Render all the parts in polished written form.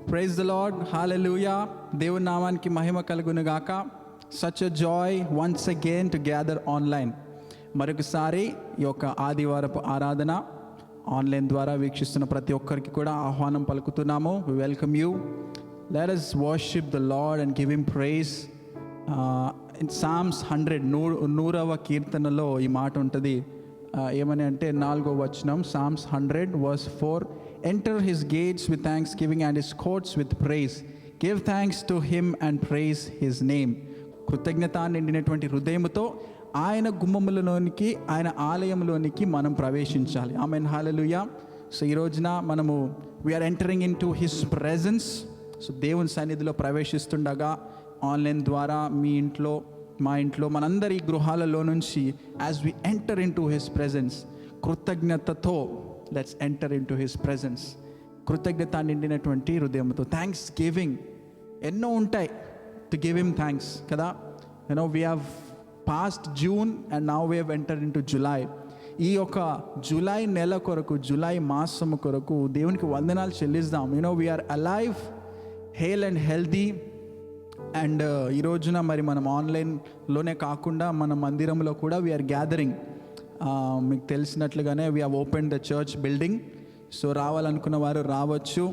Praise the lord, హల్లెలూయా. దేవుని నామానికి మహిమ కలుగును గాక. Such a joy once again to gather online. మరొకసారి ఈ యొక్క ఆదివారపు ఆరాధన ఆన్లైన్ ద్వారా వీక్షిస్తున్న ప్రతి ఒక్కరికి కూడా ఆహ్వానం పలుకుతున్నాము. We welcome you. Let us worship the Lord and give him praise. In Psalms 100 100వ కీర్తనలో ఈ మాట ఉంటుంది. ఏమని అంటే 4వ వచనం, Psalms 100 verse 4, enter his gates with thanksgiving and his courts with praise. Give thanks to him and praise his name. కృతజ్ఞత నిండినటువంటి హృదయముతో ఆయన గుమ్మములలోనికి, ఆయన ఆలయంలోనికి మనం ప్రవేశించాలి. ఆమేన్, హల్లెలూయా. సో ఈ రోజున మనము we are entering in to his presence. So దేవుని సన్నిధిలో ప్రవేశిస్తుండగా ఆన్లైన్ ద్వారా మీ ఇంట్లో, మా ఇంట్లో, మనందరి గృహాలలో నుంచి as we enter in to his presence, కృతజ్ఞతతో let's enter in to his presence. కృతజ్ఞత నిండినటువంటి హృదయంతో, థ్యాంక్స్ గివింగ్ ఎన్నో ఉంటాయి టు గివ్ హిమ్ థ్యాంక్స్ కదా. You know we have passed June and now we have enter in to July. ఈ యొక్క July నెల కొరకు, జులై మాసము కొరకు దేవునికి వందనాలు చెల్లిస్తాం. You know we are alive, hale and healthy. And ఈ రోజున మరి మనం ఆన్లైన్లోనే కాకుండా మన మందిరంలో కూడా వీఆర్ గ్యాదరింగ్. మీకు తెలిసినట్లుగానే we have open the church building. So రావాలనుకున్న వారు రావచ్చు.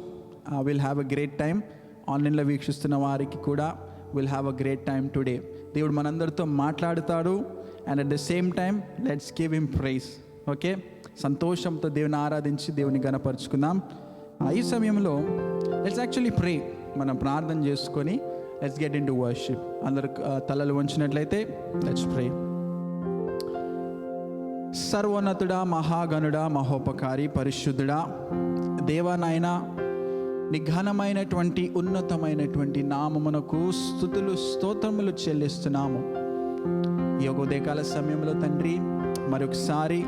Will have a great time. ఆన్లైన్లో వీక్షిస్తున్న వారికి కూడా will have a great time today. దేవుడు మనందరితో మాట్లాడుతాడు. And at the same time let's give him praise. Okay, సంతోషంతో దేవుని ఆరాధించి దేవుని గణపరుచుకుందాం. ఈ సమయంలో లెట్స్ యాక్చువల్లీ ప్రే. మనం ప్రార్థన చేసుకొని let's get in to worship. అందరు తలలు వంచినట్లయితే లెట్స్ ప్రే. సర్వోన్నతుడా, మహాగణుడా, మహోపకారి, పరిశుద్ధుడా, దేవా నాయనా, నీ ఘనమైనటువంటి ఉన్నతమైనటువంటి నామమునకు స్తుతులు స్తోత్రములు చెల్లిస్తున్నాము. ఈ యొక్క ఉదయకాల సమయంలో తండ్రి, మరొకసారి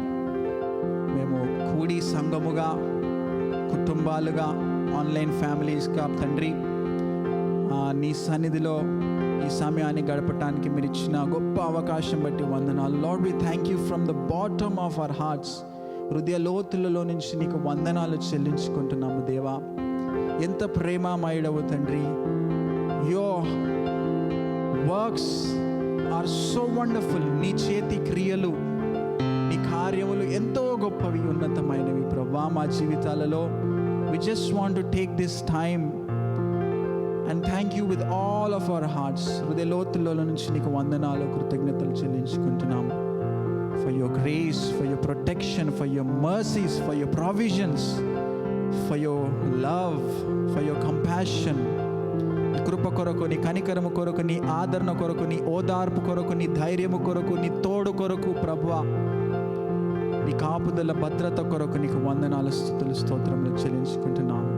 మేము కూడి సంఘముగా, కుటుంబాలుగా, ఆన్లైన్ ఫ్యామిలీస్గా తండ్రి నీ సన్నిధిలో ఈ సమయాన్ని గడపటానికి మీరు ఇచ్చిన గొప్ప అవకాశం బట్టి వందనాలు. Lord, we thank you from the bottom of our hearts. హృదయ లోతులలో నుంచి నీకు వందనాలు చెల్లించుకుంటున్నాము దేవా. ఎంత ప్రేమమయుడవు తండ్రి. Your works are so wonderful. నీ చేతి క్రియలు, నీ కార్యములు ఎంతో గొప్పవి, ఉన్నతమైనవి ప్రభువా. మా జీవితాలలో we just want to take this time and thank you with all of our hearts. హృదయ లోతుల్లో నుంచి నీకు వందనాలు, కృతజ్ఞతలు చెల్లించుకుంటున్నాము. For your grace, for your protection, for your mercies, for your provisions, for your love, for your compassion. నీ కృప కొరకు, నీ కనికరము కొరకు, నీ ఆదరణ కొరకు, నీ ఓదార్పు కొరకు, నీ ధైర్యము కొరకు, నీ తోడు కొరకు ప్రభువా, నీ కాపుదల భద్రత కొరకు నీకు వందనాలు, స్తుతులు స్తోత్రములు చెల్లించుకుంటున్నాను.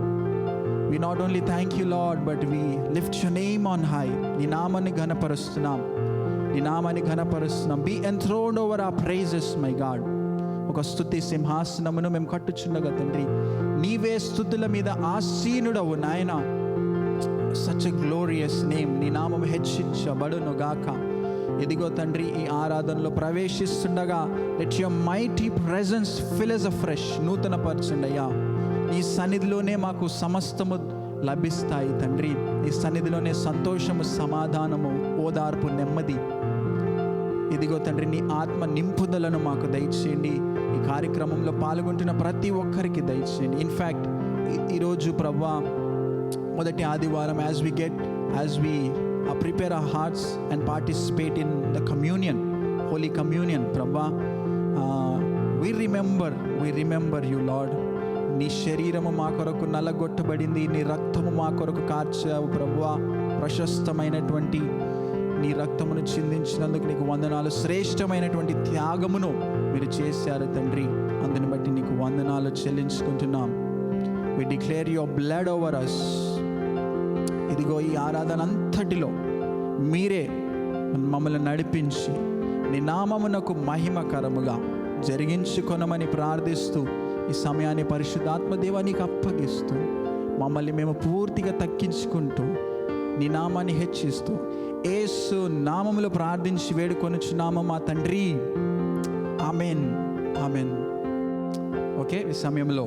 We not only thank you Lord, but we lift your name on high. నీ నామాన్ని ఘనపరుస్తున్నాం, నీ నామాన్ని ఘనపరుస్తున్నాం. Be enthroned over our praises, my God. ఒక స్తుతి సింహాసనమును మేము కట్టుచుండగా తండ్రి, నీవే స్తుతుల మీద ఆసీనుడవు నాయన. Such a glorious name. నీ నామం హెచ్చించబడును గాక. ఎదిగో తండ్రి, ఈ ఆరాధనలో ప్రవేశిస్తుండగా let your mighty presence fill us afresh. నూతన పరచుండయ్యా. ఈ సన్నిధిలోనే మాకు సమస్తము లభిస్తాయి తండ్రి. ఈ సన్నిధిలోనే సంతోషము, సమాధానము, ఓదార్పు, నెమ్మది. ఇదిగో తండ్రి, నీ ఆత్మ నింపుదలను మాకు దయచేయండి. ఈ కార్యక్రమంలో పాల్గొంటున్న ప్రతి ఒక్కరికి దయచేయండి. ఇన్ఫ్యాక్ట్ ఈరోజు ప్రభువా, మొదటి ఆదివారం, as we prepare our hearts and participate in the communion, holy communion ప్రభువా, we remember you Lord. నీ శరీరము మా కొరకు నలగొట్టబడింది, నీ రక్తము మా కొరకు కార్చావు ప్రభువా. ప్రశస్తమైనటువంటి నీ రక్తమును చిందించినందుకు నీకు వందనాలు. శ్రేష్టమైనటువంటి త్యాగమును మీరు చేశారు తండ్రి. అందుని బట్టి నీకు వందనాలు చెల్లించుకుంటున్నాం. we declare your blood over us. ఇదిగో ఈ ఆరాధన అంతటిలో మీరే మమ్మల్ని నడిపించి నీ నామమునకు మహిమకరముగా జరిగించుకొనమని ప్రార్థిస్తూ ఈ సమయాన్ని పరిశుద్ధాత్మ దేవానికి అప్పగిస్తూ మమ్మల్ని మేము పూర్తిగా తగ్గించుకుంటూ నీ నామాన్ని హెచ్చిస్తూ యేసు నామములో ప్రార్థించి వేడుకొనుచున్నాము మా తండ్రి. Amen, amen. ఓకే, ఈ సమయంలో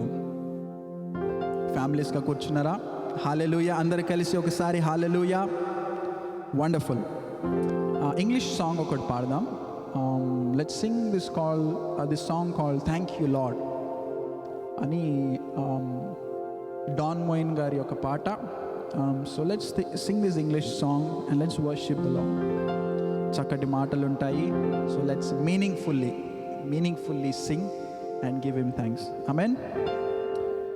ఫ్యామిలీస్గా కూర్చున్నారా? హల్లెలూయా. అందరు కలిసి ఒకసారి హల్లెలూయా. వండర్ఫుల్. ఇంగ్లీష్ సాంగ్ ఒకటి పాడదాం. Let's sing this song called thank you Lord అని డాన్ మోయిన్ గారి యొక్క పాట. So let's sing this English song and let's worship the Lord. చక్కటి మాటలు ఉంటాయి. So let's meaningfully sing and give him thanks. Amen.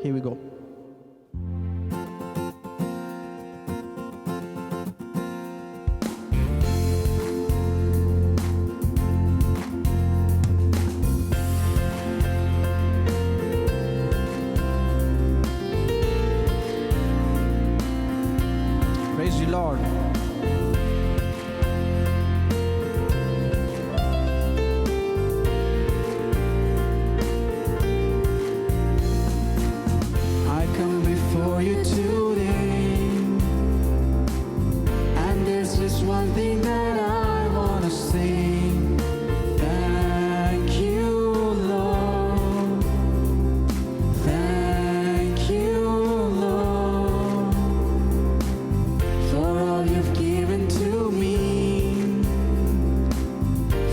Here we go. Praise the Lord. I come before you today, and there's just one thing that I want to sing. Thank you, Lord. Thank you, Lord, for all you've given to me,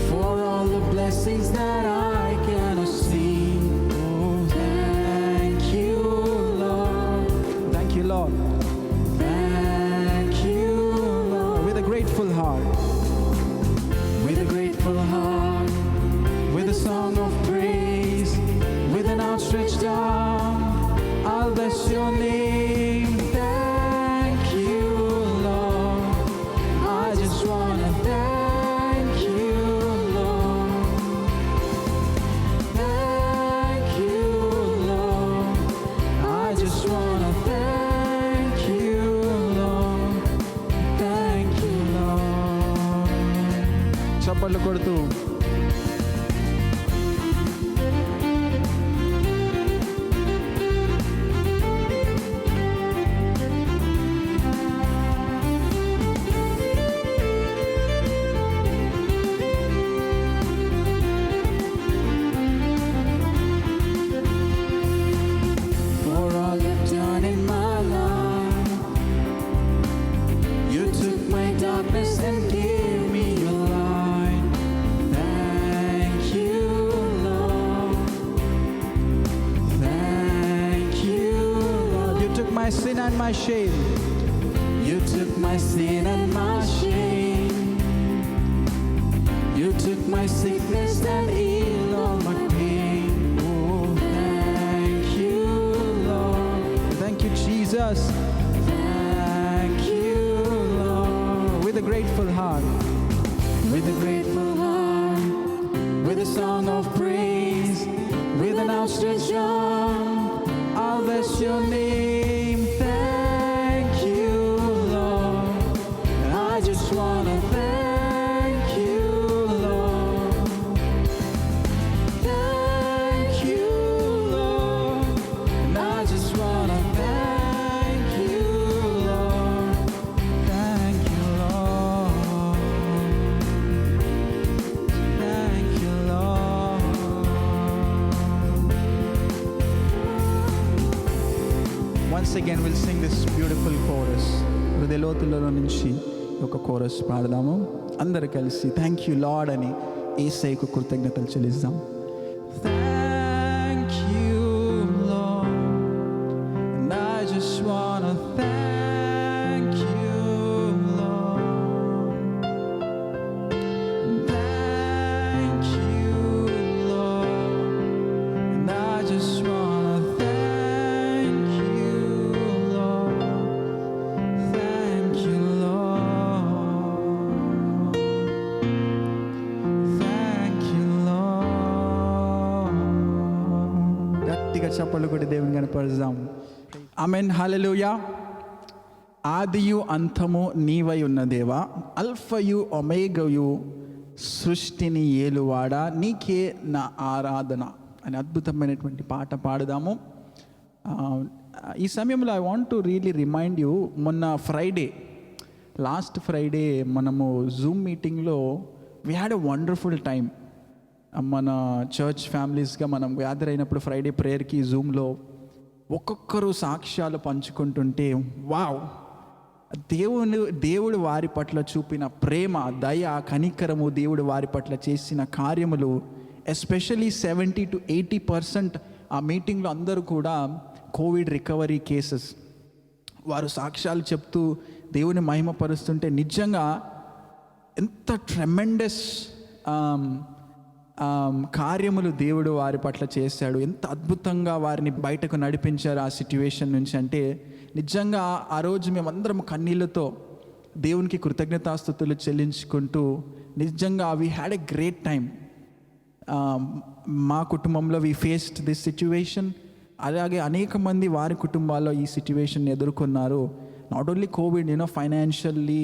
for all the blessings that I cannot see. Oh, thank you, Lord. Thank you, Lord. Thank you, Lord. With a grateful heart, with a grateful heart, with a song of praise, with an outstretched arm, I'll bless your name. Thank you, Lord. I just wanna thank you, Lord. Thank you, Lord. I just wanna thank you, Lord. Thank you, Lord. చప్పట్లు కొడుతూ for all you've done in my life. You took my darkness and gave me your light. Thank you, Lord. Thank you, Lord. You took my sin and my shame. You took my sin and my shame. You took my sickness and healed all my pain. Oh, thank you, Lord. Thank you, Jesus. Thank you, Lord. With a grateful heart, with a grateful heart, with a song of praise, with an outstretched arm, I'll bless your name. Thank you, Lord. I just wanna thank you, Lord. Thank you, Lord. And I just wanna thank you, Lord. Thank you, Lord. Thank you, Lord. Once again we'll sing this beautiful chorus. హృదయ లోతులలో నుంచి ఒక chorus పాడదాము. అందరు కలిసి thank you Lord అని యేసయ్యకు కృతజ్ఞతలు చెల్లిద్దాం. Thank you, Lord, and I just wanna thank you, Lord. Thank you, Lord, and I just wanna thank you, Lord. Thank you, Lord. Thank you, Lord. గట్టిగా చప్పట్లు కొట్టి దేవుని కనపరుద్దాం. ఆమేన్. హల్లెలూయా. ఆదియు అంతము నీవై ఉన్న దేవా, అల్ఫయు ఒమేగయు సృష్టిని ఏలువాడా, నీకే నా ఆరాధన అని అద్భుతమైనటువంటి పాట పాడదాము. ఈ సమయంలో I want to really remind you, మొన్న లాస్ట్ ఫ్రైడే మనము జూమ్ మీటింగ్లో we had a wonderful time. మన చర్చ్ ఫ్యామిలీస్గా మనం గ్యాదర్ అయినప్పుడు ఫ్రైడే ప్రేయర్కి జూమ్లో ఒక్కొక్కరు సాక్ష్యాలు పంచుకుంటుంటే వావ్, దేవుడు వారి పట్ల చూపిన ప్రేమ, దయ, కనికరము, దేవుడు వారి పట్ల చేసిన కార్యములు, ఎస్పెషలీ 70 to 80% ఆ మీటింగ్లో అందరూ కూడా కోవిడ్ రికవరీ కేసెస్. వారు సాక్ష్యాలు చెప్తూ దేవుని మహిమపరుస్తుంటే నిజంగా ఎంత ట్రెమెండస్ కార్యములు దేవుడు వారి పట్ల చేశాడు, ఎంత అద్భుతంగా వారిని బయటకు నడిపించారు ఆ సిట్యువేషన్ నుంచి. అంటే నిజంగా ఆ రోజు మేమందరం కన్నీళ్ళతో దేవునికి కృతజ్ఞతాస్తుతులు చెల్లించుకుంటూ నిజంగా we had a great time. మా కుటుంబంలో వీ ఫేస్డ్ దిస్ సిట్యువేషన్. అలాగే అనేక మంది వారి కుటుంబాల్లో ఈ సిట్యువేషన్ ఎదుర్కొన్నారు. నాట్ ఓన్లీ కోవిడ్, ఫైనాన్షియల్లీ,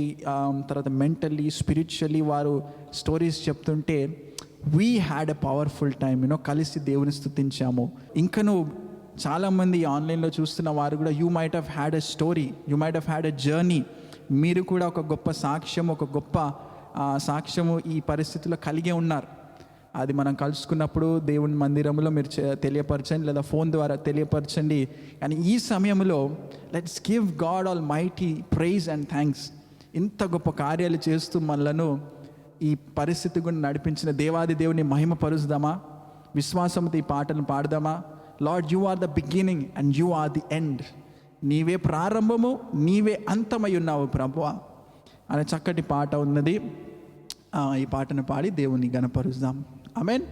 తర్వాత మెంటల్లీ, స్పిరిచువల్లీ వారు స్టోరీస్ చెప్తుంటే we had a powerful time. కలిసి దేవుని స్తుతించాము. ఇంకను చాలామంది ఆన్లైన్లో చూస్తున్న వారు కూడా you might have had a story, you might have had a journey. మీరు కూడా ఒక గొప్ప సాక్ష్యం, ఒక గొప్ప సాక్ష్యము ఈ పరిస్థితిలో కలిగే ఉన్నారు. అది మనం కలుసుకున్నప్పుడు దేవుని మందిరంలో మీరు తెలియపరచండి, లేదా ఫోన్ ద్వారా తెలియపరచండి. కానీ ఈ సమయంలో let's give God almighty praise and thanks. ఇంత గొప్ప కార్యాలు చేస్తూ మనలను ఈ పరిస్థితి గురించి నడిపించిన దేవాది దేవుని మహిమపరుద్దామా? విశ్వాసంతో ఈ పాటను పాడదామా? Lord, you are the beginning and you are the end. నీవే ప్రారంభము, నీవే అంతమై ఉన్నావు ప్రభువా అనే చక్కటి పాట ఉన్నది. ఈ పాటను పాడి దేవుని గణపరుద్దాం. ఆమేన్.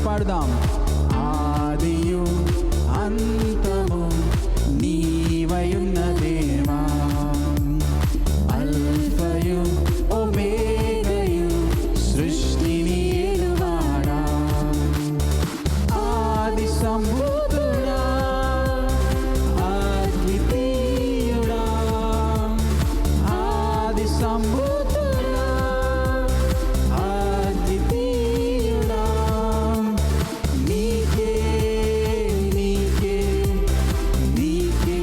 పాడుదాం. ఆదియు అంతము నీవయున్న దేవా, అల్ఫయు ఒమేగయు సృష్టిని ఏలువాడా, ఆది సంభూతుడా, అద్వితీయుడా, ఆది సంభూతుడా, అద్వితీయుడా, నీకే నీకే నీకే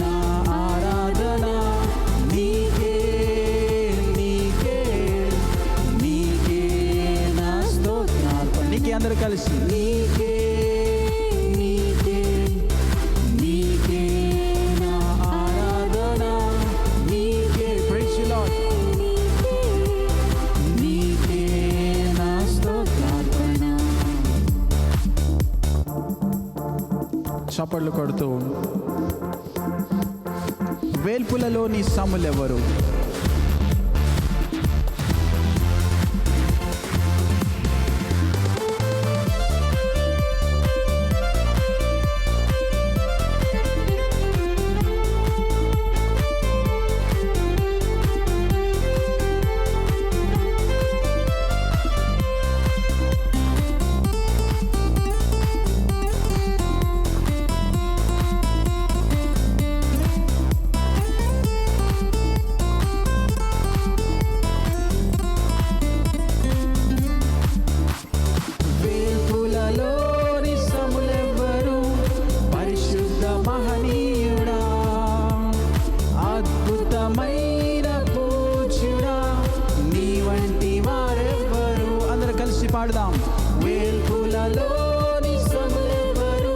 నా ఆరాధన, నీకే నీకే నీకే నా స్తోత్రార్పణ. నీకే అందరూ కలిసి నీకే నీకే నీకే నా ఆరాధన, నీకే ప్రైజ్ యు లార్డ్, నీకే నా స్తోత్రార్పణ. చప్పట్లు కొడుతూ వేల్పులలో నీ సములెవరు, వేల్పులలోని సములెవ్వరు, పరిశుద్ధ మహనీయుడా, అద్భుతమైన పూజ్యుడా, నీ వంటి వారెవ్వరు. అందరూ కలిసి పాడుదాం. వేల్పులలోని సములెవ్వరు,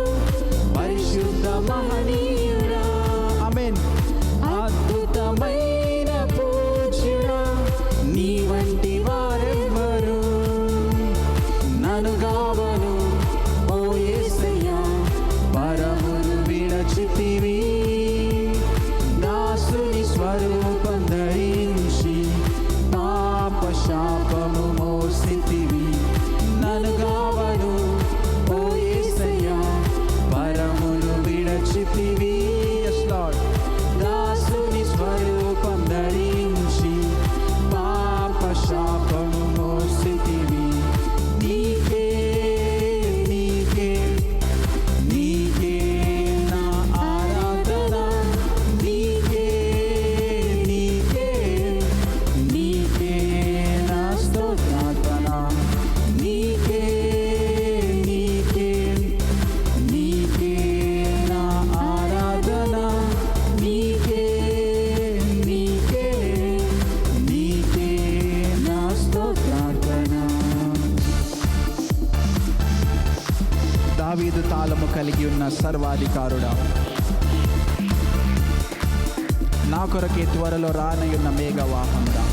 పరిశుద్ధ మహనీయుడా, ఆమేన్, అద్భుతమైన పూజ్యుడా, నీ వంటి వారెవ్వరు. నన్ను గావను ఓ యేసయ్యా, పరమును విడచితివి, దావీదు తాళము కలిగి ఉన్న సర్వాధికారుడా, నా కొరకే త్వరలో రానయున్న మేఘవాహనుడా,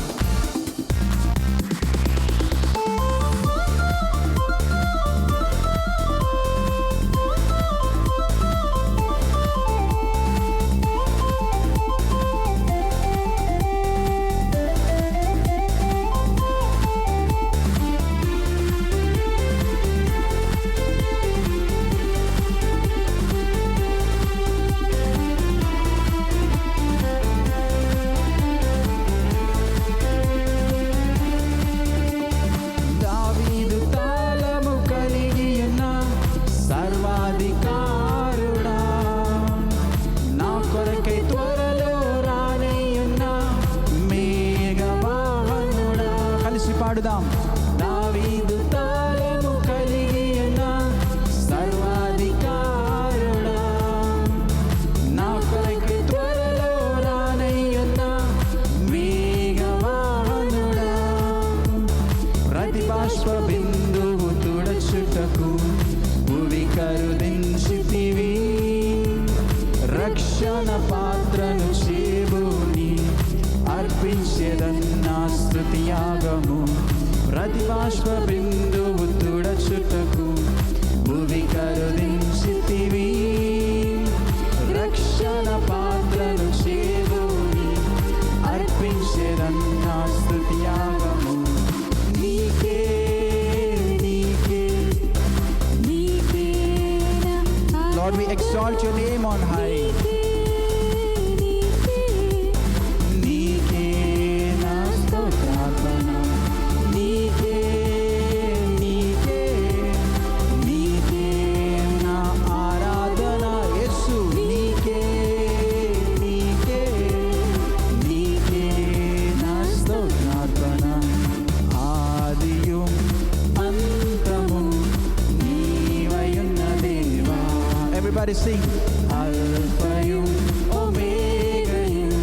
పాడుదాం. దావీదు తాళము కలిగి ఉన్న సర్వాధికారుడా, నా కొరకే త్వరలో రానయ్యున్న మేఘవాహనుడా, ప్రతి బాష్ప బిందువు తుడచుటకు భువి కరుదించితివి, రక్షణ పాత్రను చేబూని అర్పించెదన్నా స్తుతియాగము, ప్రతి బాష్ప బిందువు తుడచుటకు భువి కరుదించితివి, రక్షణ పాత్రను చేబూని అర్పించెదన్నా స్తుతియాగము, నీకే నీకే నీకే. Lord, we exalt your name on high. Everybody sing. Alphayum Omegayum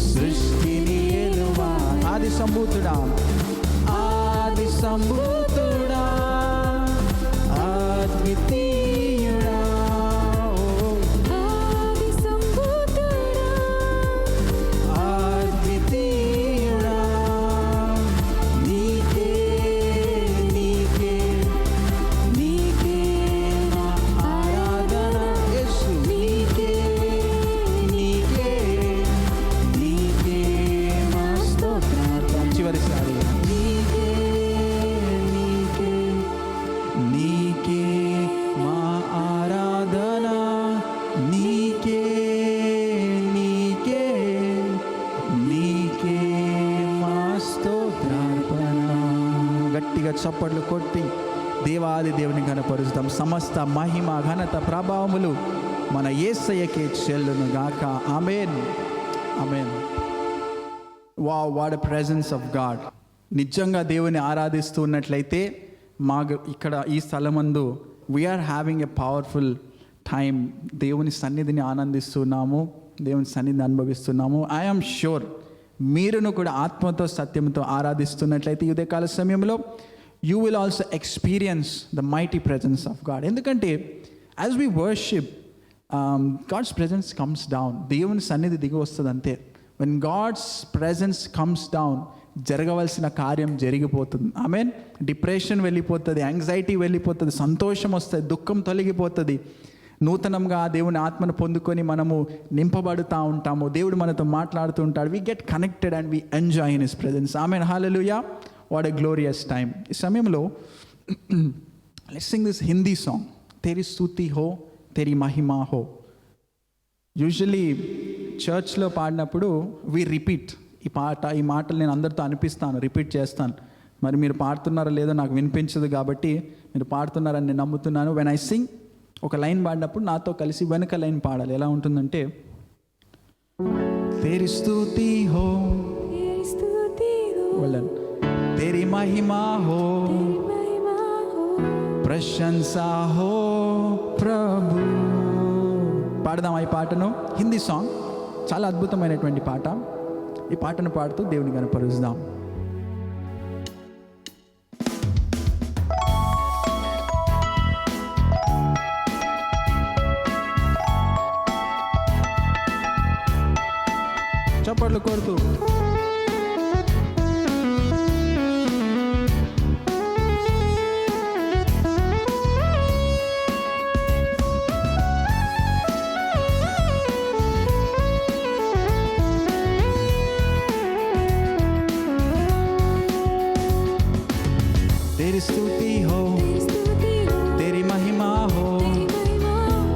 Srishthini Eluva. Adi Sambhutuda, Adi Sambhutuda, Advitiyuda, Adi Sambhutuda, Advitiyuda, Nike Nike Nike na aradhana, Yesu Nike Nike Nike ma స్తోత్రార్పణ. చివరిసారి నీకే నీకే నీకే మా ఆరాధన, నీకే నీకే నీకే మా స్తోత్రార్పణ. గట్టిగా చప్పట్లు కొట్టి దేవాది దేవుని ఘనపరుస్తాం. సమస్త మహిమ ఘనత ప్రభావములు మన యేసయ్యకే చెల్లును గాక. Amen amen. Wow, what a presence of God. నిజంగా దేవుని ఆరాధిస్తూ ఉన్నట్లయితే ఇక్కడ ఈ స్థలమందు we are having a powerful time. దేవుని సన్నిధిని ఆనందిస్తున్నాము, దేవుని సన్నిధిని అనుభవిస్తున్నాము. ఐఎమ్ షూర్ మీరును కూడా ఆత్మతో సత్యంతో ఆరాధిస్తున్నట్లయితే ఈ ఉదయకాల సమయంలో you will also experience the mighty presence of God. ఎందుకంటే as we worship, God's presence comes down. దేవుని సన్నిధి దిగి వస్తుంది అంతే. when God's presence comes down, జరగవలసిన కార్యం జరిగిపోతుంది. ఆమేన్. డిప్రెషన్ వెళ్ళిపోతుంది, యాంగ్జైటీ వెళ్ళిపోతుంది, సంతోషం వస్తుంది, దుఃఖం తొలగిపోతుంది. నూతనంగా దేవుని ఆత్మను పొందుకొని మనము నింపబడుతూ ఉంటాము. దేవుడు మనతో మాట్లాడుతూ ఉంటాడు. we get connected and we enjoy in his presence. Amen. Hallelujah. What a glorious time. ఈ సమయంలో let's sing this Hindi song, తెరీ స్తుతి హో తెరీ మహిమా హో. యూజువలీ చర్చ్లో పాడినప్పుడు వి రిపీట్ ఈ మాటలు నేను అందరితో అనిపిస్తాను, రిపీట్ చేస్తాను. మరి మీరు పాడుతున్నారో లేదో నాకు వినిపించదు, కాబట్టి మీరు పాడుతున్నారని నేను నమ్ముతున్నాను. వెన్ ఐ సింగ్, ఒక లైన్ పాడినప్పుడు నాతో కలిసి వెనుక లైన్ పాడాలి. ఎలా ఉంటుందంటే, తెరీ స్తుతి హో तेरी महिमा हो, ప్రశంసా హో ప్రభు. పాడదాం ఈ పాటను. హిందీ సాంగ్, చాలా అద్భుతమైనటువంటి పాట. ఈ పాటను పాడుతూ దేవుని కనపరుస్తాం. చప్పట్లు కొడుతూ तेरी स्तुति हो, तेरी महिमा हो,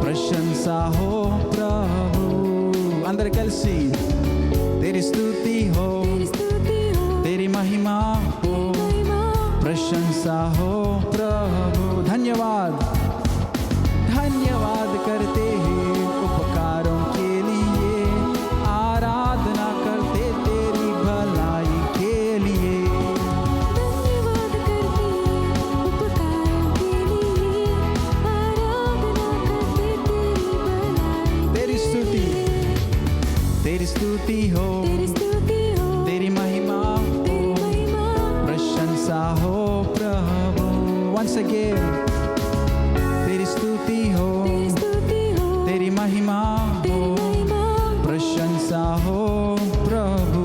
प्रशंसा हो प्रभु. अंदर कलसी तेरी स्तुति हो, तेरी महिमा हो, प्रशंसा हो प्रभु. धन्यवाद धन्यवाद करते हैं उपकारों के लिए, आराधना करते तेरी भलाई के लिए. तेरी स्तुति हो, तेरी महिमा हो, प्रशंसा हो प्रभु. Once again, तेरी स्तुति हो, तेरी महिमा हो, प्रशंसा हो प्रभु.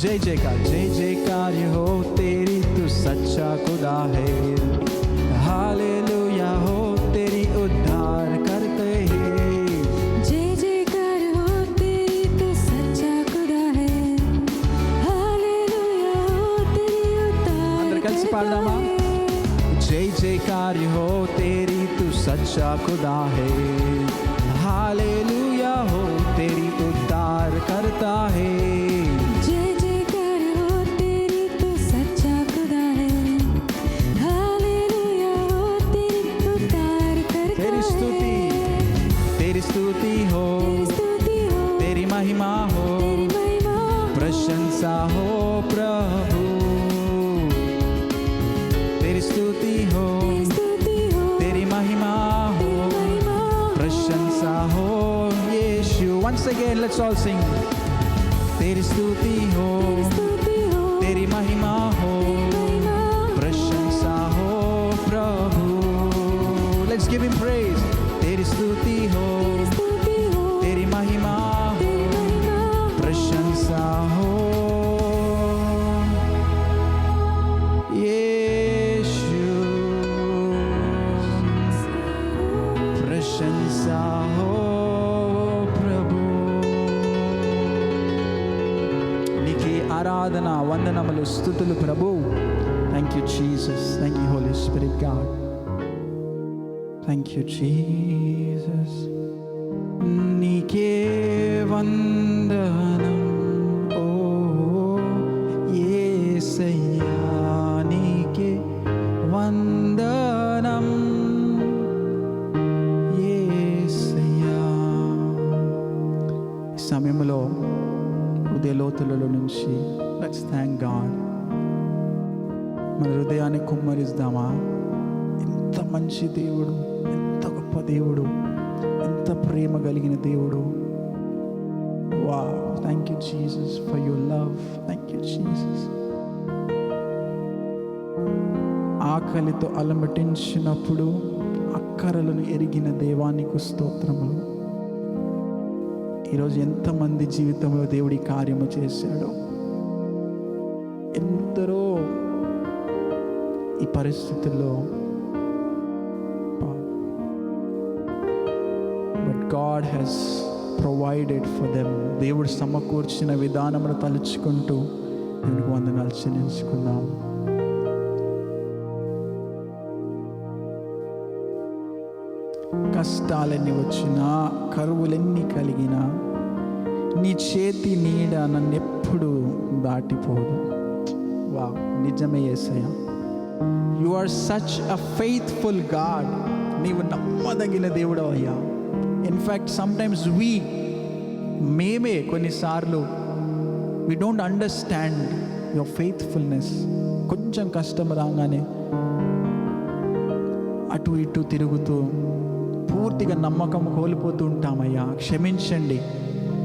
जय जयकार हो तेरी, तू सच्चा खुदा है. हालेलुया हो तेरी उद्धार करते हैं. जय जयकार हो तेरी, तू सच्चा खुदा है. हालेलुया हो तेरी उद्धार. अंदर కలిసి పాడదామా? जय जयकार हो तेरी, तू सच्चा खुदा है. हालेलुया हो तेरी उद्धार करता है. स्तुति हो, तेरी महिमा हो, प्रशंसा हो प्रभु. तेरी स्तुति हो, तेरी महिमा हो, प्रशंसा हो यीशु. Once again, let's all sing. तेरी स्तुति हो, तेरी महिमा हो, प्रशंसा हो प्रभु. Let's give him praise. तेरी स्तुति हो, तेरी महिमा हो, प्रशंसा हो यीशु. प्रशंसा हो प्रभु. నీకే ఆరాధన వందనములు స్తుతులు ప్రభు. Thank you Jesus. Thank you holy spirit God. Thank you, Jesus. నీకే వందనం ఓ యేసయ్యా, నీకే వందనం యేసయ్యా. ఈ సమయంలో హృదయ లోతులలో నుంచి లెట్స్ థ్యాంక్ గాడ్. మన హృదయాన్ని కుమ్మరిద్దామా? ఎంత మంచి దేవుడు, ఎంత గొప్ప దేవుడు, ఎంత ప్రేమ కలిగిన దేవుడు. Wow, thank you Jesus for your love. Thank you Jesus. ఆకలితో అలమటించినప్పుడు అక్కరలను ఎరిగిన దేవానికి స్తోత్రములు. ఈరోజు ఎంతమంది జీవితంలో దేవుడి కార్యము చేశాడో. ఎందరో ఈ పరిస్థితుల్లో God has provided for them. దేవుడు సమకూర్చిన విధానమును తలుచుకుంటూ దేవునికి వందనాలు చెల్లించుకుందాం. కష్టాలెన్ని వచ్చినా, కరువులెన్ని కలిగినా, నీ చేతి నీడ నన్నెప్పుడు దాటిపోదు. వా, నిజమే యేసయ్యా. You are such a faithful God. నీవు నమ్మదగిన దేవుడు అయ్యా. ఇన్ఫ్యాక్ట్ సమ్టైమ్స్ మేమే కొన్నిసార్లు we don't understand your faithfulness. కొంచెం కష్టం రాగానే అటు ఇటు తిరుగుతూ పూర్తిగా నమ్మకం కోల్పోతూ ఉంటామయ్యా, క్షమించండి.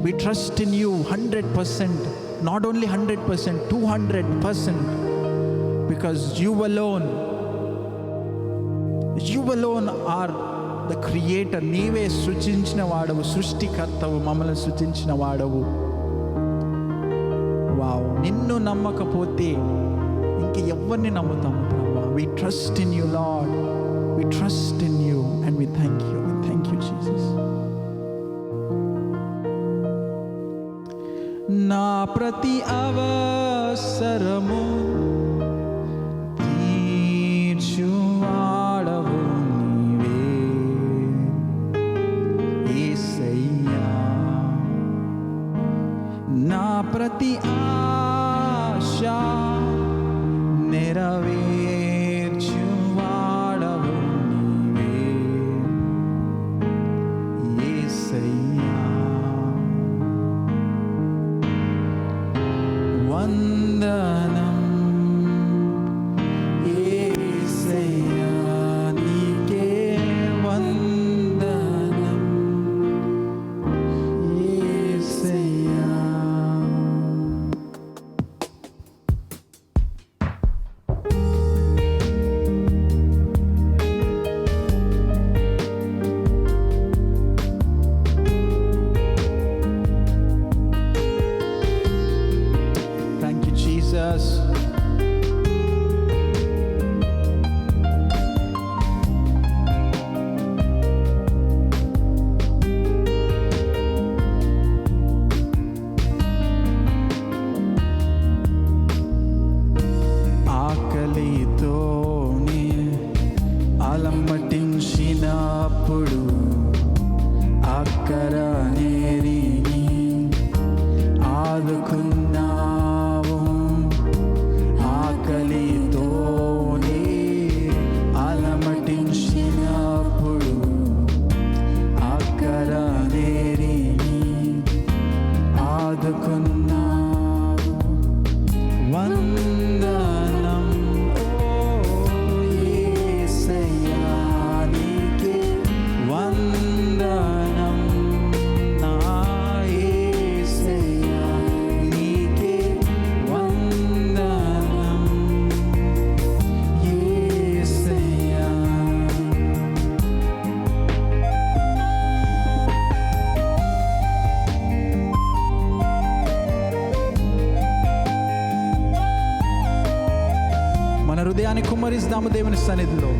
We trust in you 100%, not only 100%, 200%, because you alone are the creator. నీవే సృజించిన వాడవు, సృష్టికర్తవు, మమ్మల్ని సృజించిన వాడవు. వావ్, నిన్ను నమ్మకపోతే ఇంక ఎవరిని నమ్ముతాము ప్రభా? We trust in you Lord, we trust in you and we thank you. Thank you Jesus. నా ప్రతి అవసరము తీర్చువాడవు నీవే యేసయ్యా. నా ప్రతి ఆశ నెరవేర్చువాడవు నీవే యేసయ్యా. వందనం యేసయ్యా, నీకే వందనం యేసయ్యా. Thank you Jesus. ఆకలితోనే అలమటించినప్పుడు అక్కర నేరిని ఆదుకున్నావు. ఆకలితోనే అలమటించినప్పుడు అక్కర నేరిని ఆదుకున్నావు. వందనం ఓ యేసయ్యా, నీకే వందనం నా యేసయ్యా, నీకే వందనం యేసయ్యా. మన హృదయాన్ని కుమ్మరిస్తాము దేవుని సన్నిధిలో.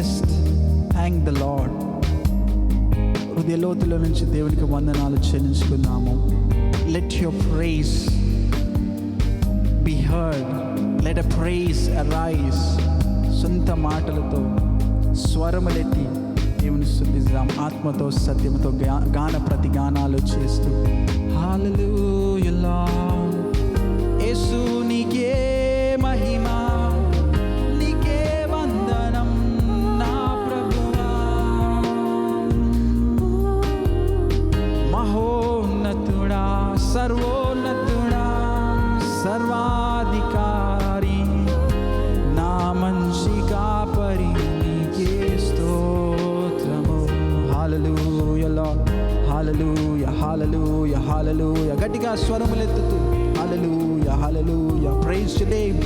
Just thank the Lord. హృదయలోతుల నుంచి దేవునికి వందనాలు చెల్లించుకుందాము. Let your praise be heard, let a praise arise. సొంత మాటలతో స్వరములెత్తి దేవుని స్తుతిద్దాం. ఆత్మతో సత్యంతో గాన ప్రతి గానాలు చేస్తూ హల్లెలూయా లార్డ్. యేసు నీకే మహిమ, నీకే వందనం నా ప్రభువా. మహోన్నతుడా, సర్వోన్నతుడా, సర్వాధికారి, నా మంచి కాపరి, నీకే స్తోత్రము. హల్లెలూయా లార్డ్, హల్లెలూయా, హల్లెలూయా, హల్లెలూయా. గట్టిగా స్వరములెత్తుతూ hallelujah, hallelujah. Praise your name,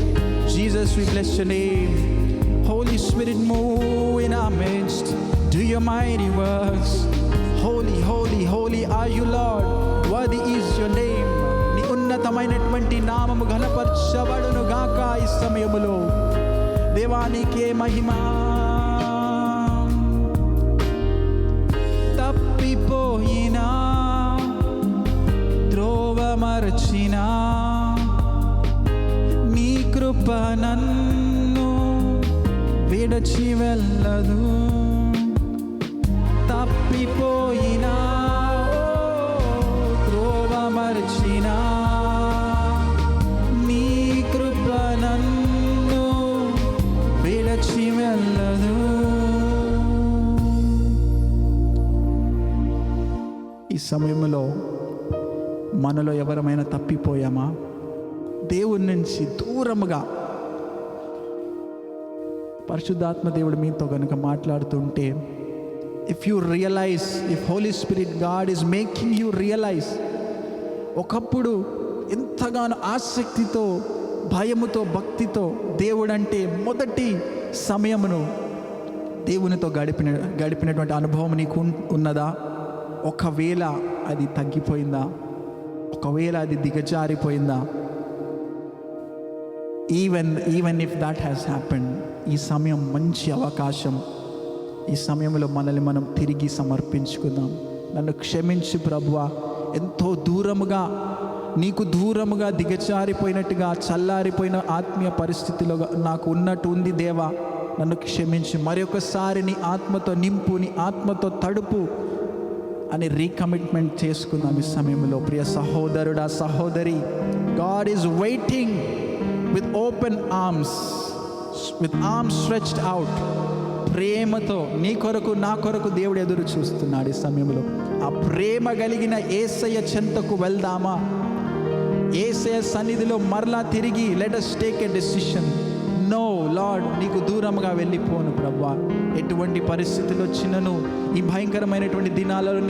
Jesus. We bless your name. Holy Spirit, move in our midst. Do your mighty works. Holy, holy, holy are you, Lord. Worthy is your name. నీ ఉన్నతమైనటువంటి నామము ఘనపరచబడును గాక. ఈ సమయములో దేవానికే మహిమ. తప్పిపోయినా త్రోవ మరచినా నీ కృప నన్ను విడచి వెళ్ళదు. తప్పిపోయినా త్రోవ మరచినా నీ కృప నన్ను విడచి వెళ్ళదు. ఈ సమయంలో మనలో ఎవరమైనా తప్పిపోయామా? దేవుని నుంచి దూరముగా పరిశుద్ధాత్మ దేవుడు మీతో కనుక మాట్లాడుతుంటే, if you realize, if Holy spirit God is making you realize, ఒకప్పుడు ఎంతగానో ఆసక్తితో, భయముతో, భక్తితో దేవుడంటే మొదటి సమయమును దేవునితో గడిపినటువంటి అనుభవం నీకు ఉన్నదా? ఒకవేళ అది తగ్గిపోయిందా? ఒకవేళ అది దిగజారిపోయిందా? Even if that has happened, ఈ సమయం మంచి అవకాశం. ఈ సమయంలో మనల్ని మనం తిరిగి సమర్పించుకుందాం. నన్ను క్షమించు ప్రభువా, ఎంతో దూరముగా, నీకు దూరముగా దిగజారిపోయినట్టుగా, చల్లారిపోయిన ఆత్మీయ పరిస్థితిలో నాకు ఉన్నట్టు ఉంది దేవా, నన్ను క్షమించు. మరొకసారి నీ ఆత్మతో నింపు, నీ ఆత్మతో తడుపు అని రీకమిట్మెంట్ చేసుకుందాం ఈ సమయంలో. ప్రియ సహోదరుడా, సహోదరి, God is waiting with open arms, with arms stretched out. ప్రేమతో నీ కొరకు, నా కొరకు దేవుడు ఎదురు చూస్తున్నాడు ఈ సమయంలో. ఆ ప్రేమ కలిగిన యేసయ్య చెంతకు వెళ్దామా? యేసయ్య సన్నిధిలో మరలా తిరిగి let us take a decision. No Lord, నీకు దూరంగా వెళ్ళిపోను ప్రభువా. ఎటువంటి పరిస్థితులు వచ్చినను ఈ భయంకరమైనటువంటి దినాలలో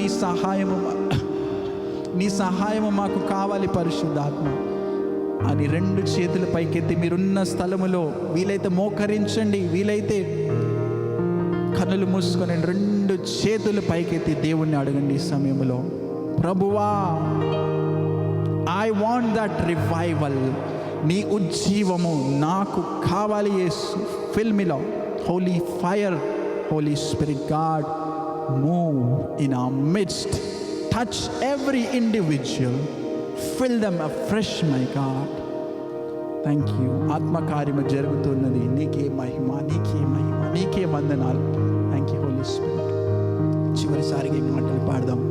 నీ సహాయము మాకు కావాలి పరిశుద్ధాత్మ అని రెండు చేతులు పైకెత్తి మీరున్న స్థలములో వీలైతే మోకరించండి, వీలైతే కన్నులు మూసుకొని రెండు చేతులు పైకెత్తి దేవుణ్ణి అడగండి ఈ సమయంలో. ప్రభువా, ఐ వాంట్ దట్ రివైవల్. నీ ఉజ్జీవము నాకు కావాలి Yesu. Fill me lord. Holy fire, holy spirit god, move in our midst. Touch every individual. Fill them afresh my god. Thank you. ఆత్మకార్యము జరుగుతున్నది. నీకే మహిమ, నీకే మహిమ, నీకే వందనాలు. Thank you holy spirit. చివరిసారిగా ఈ మాటలు పాడదాం.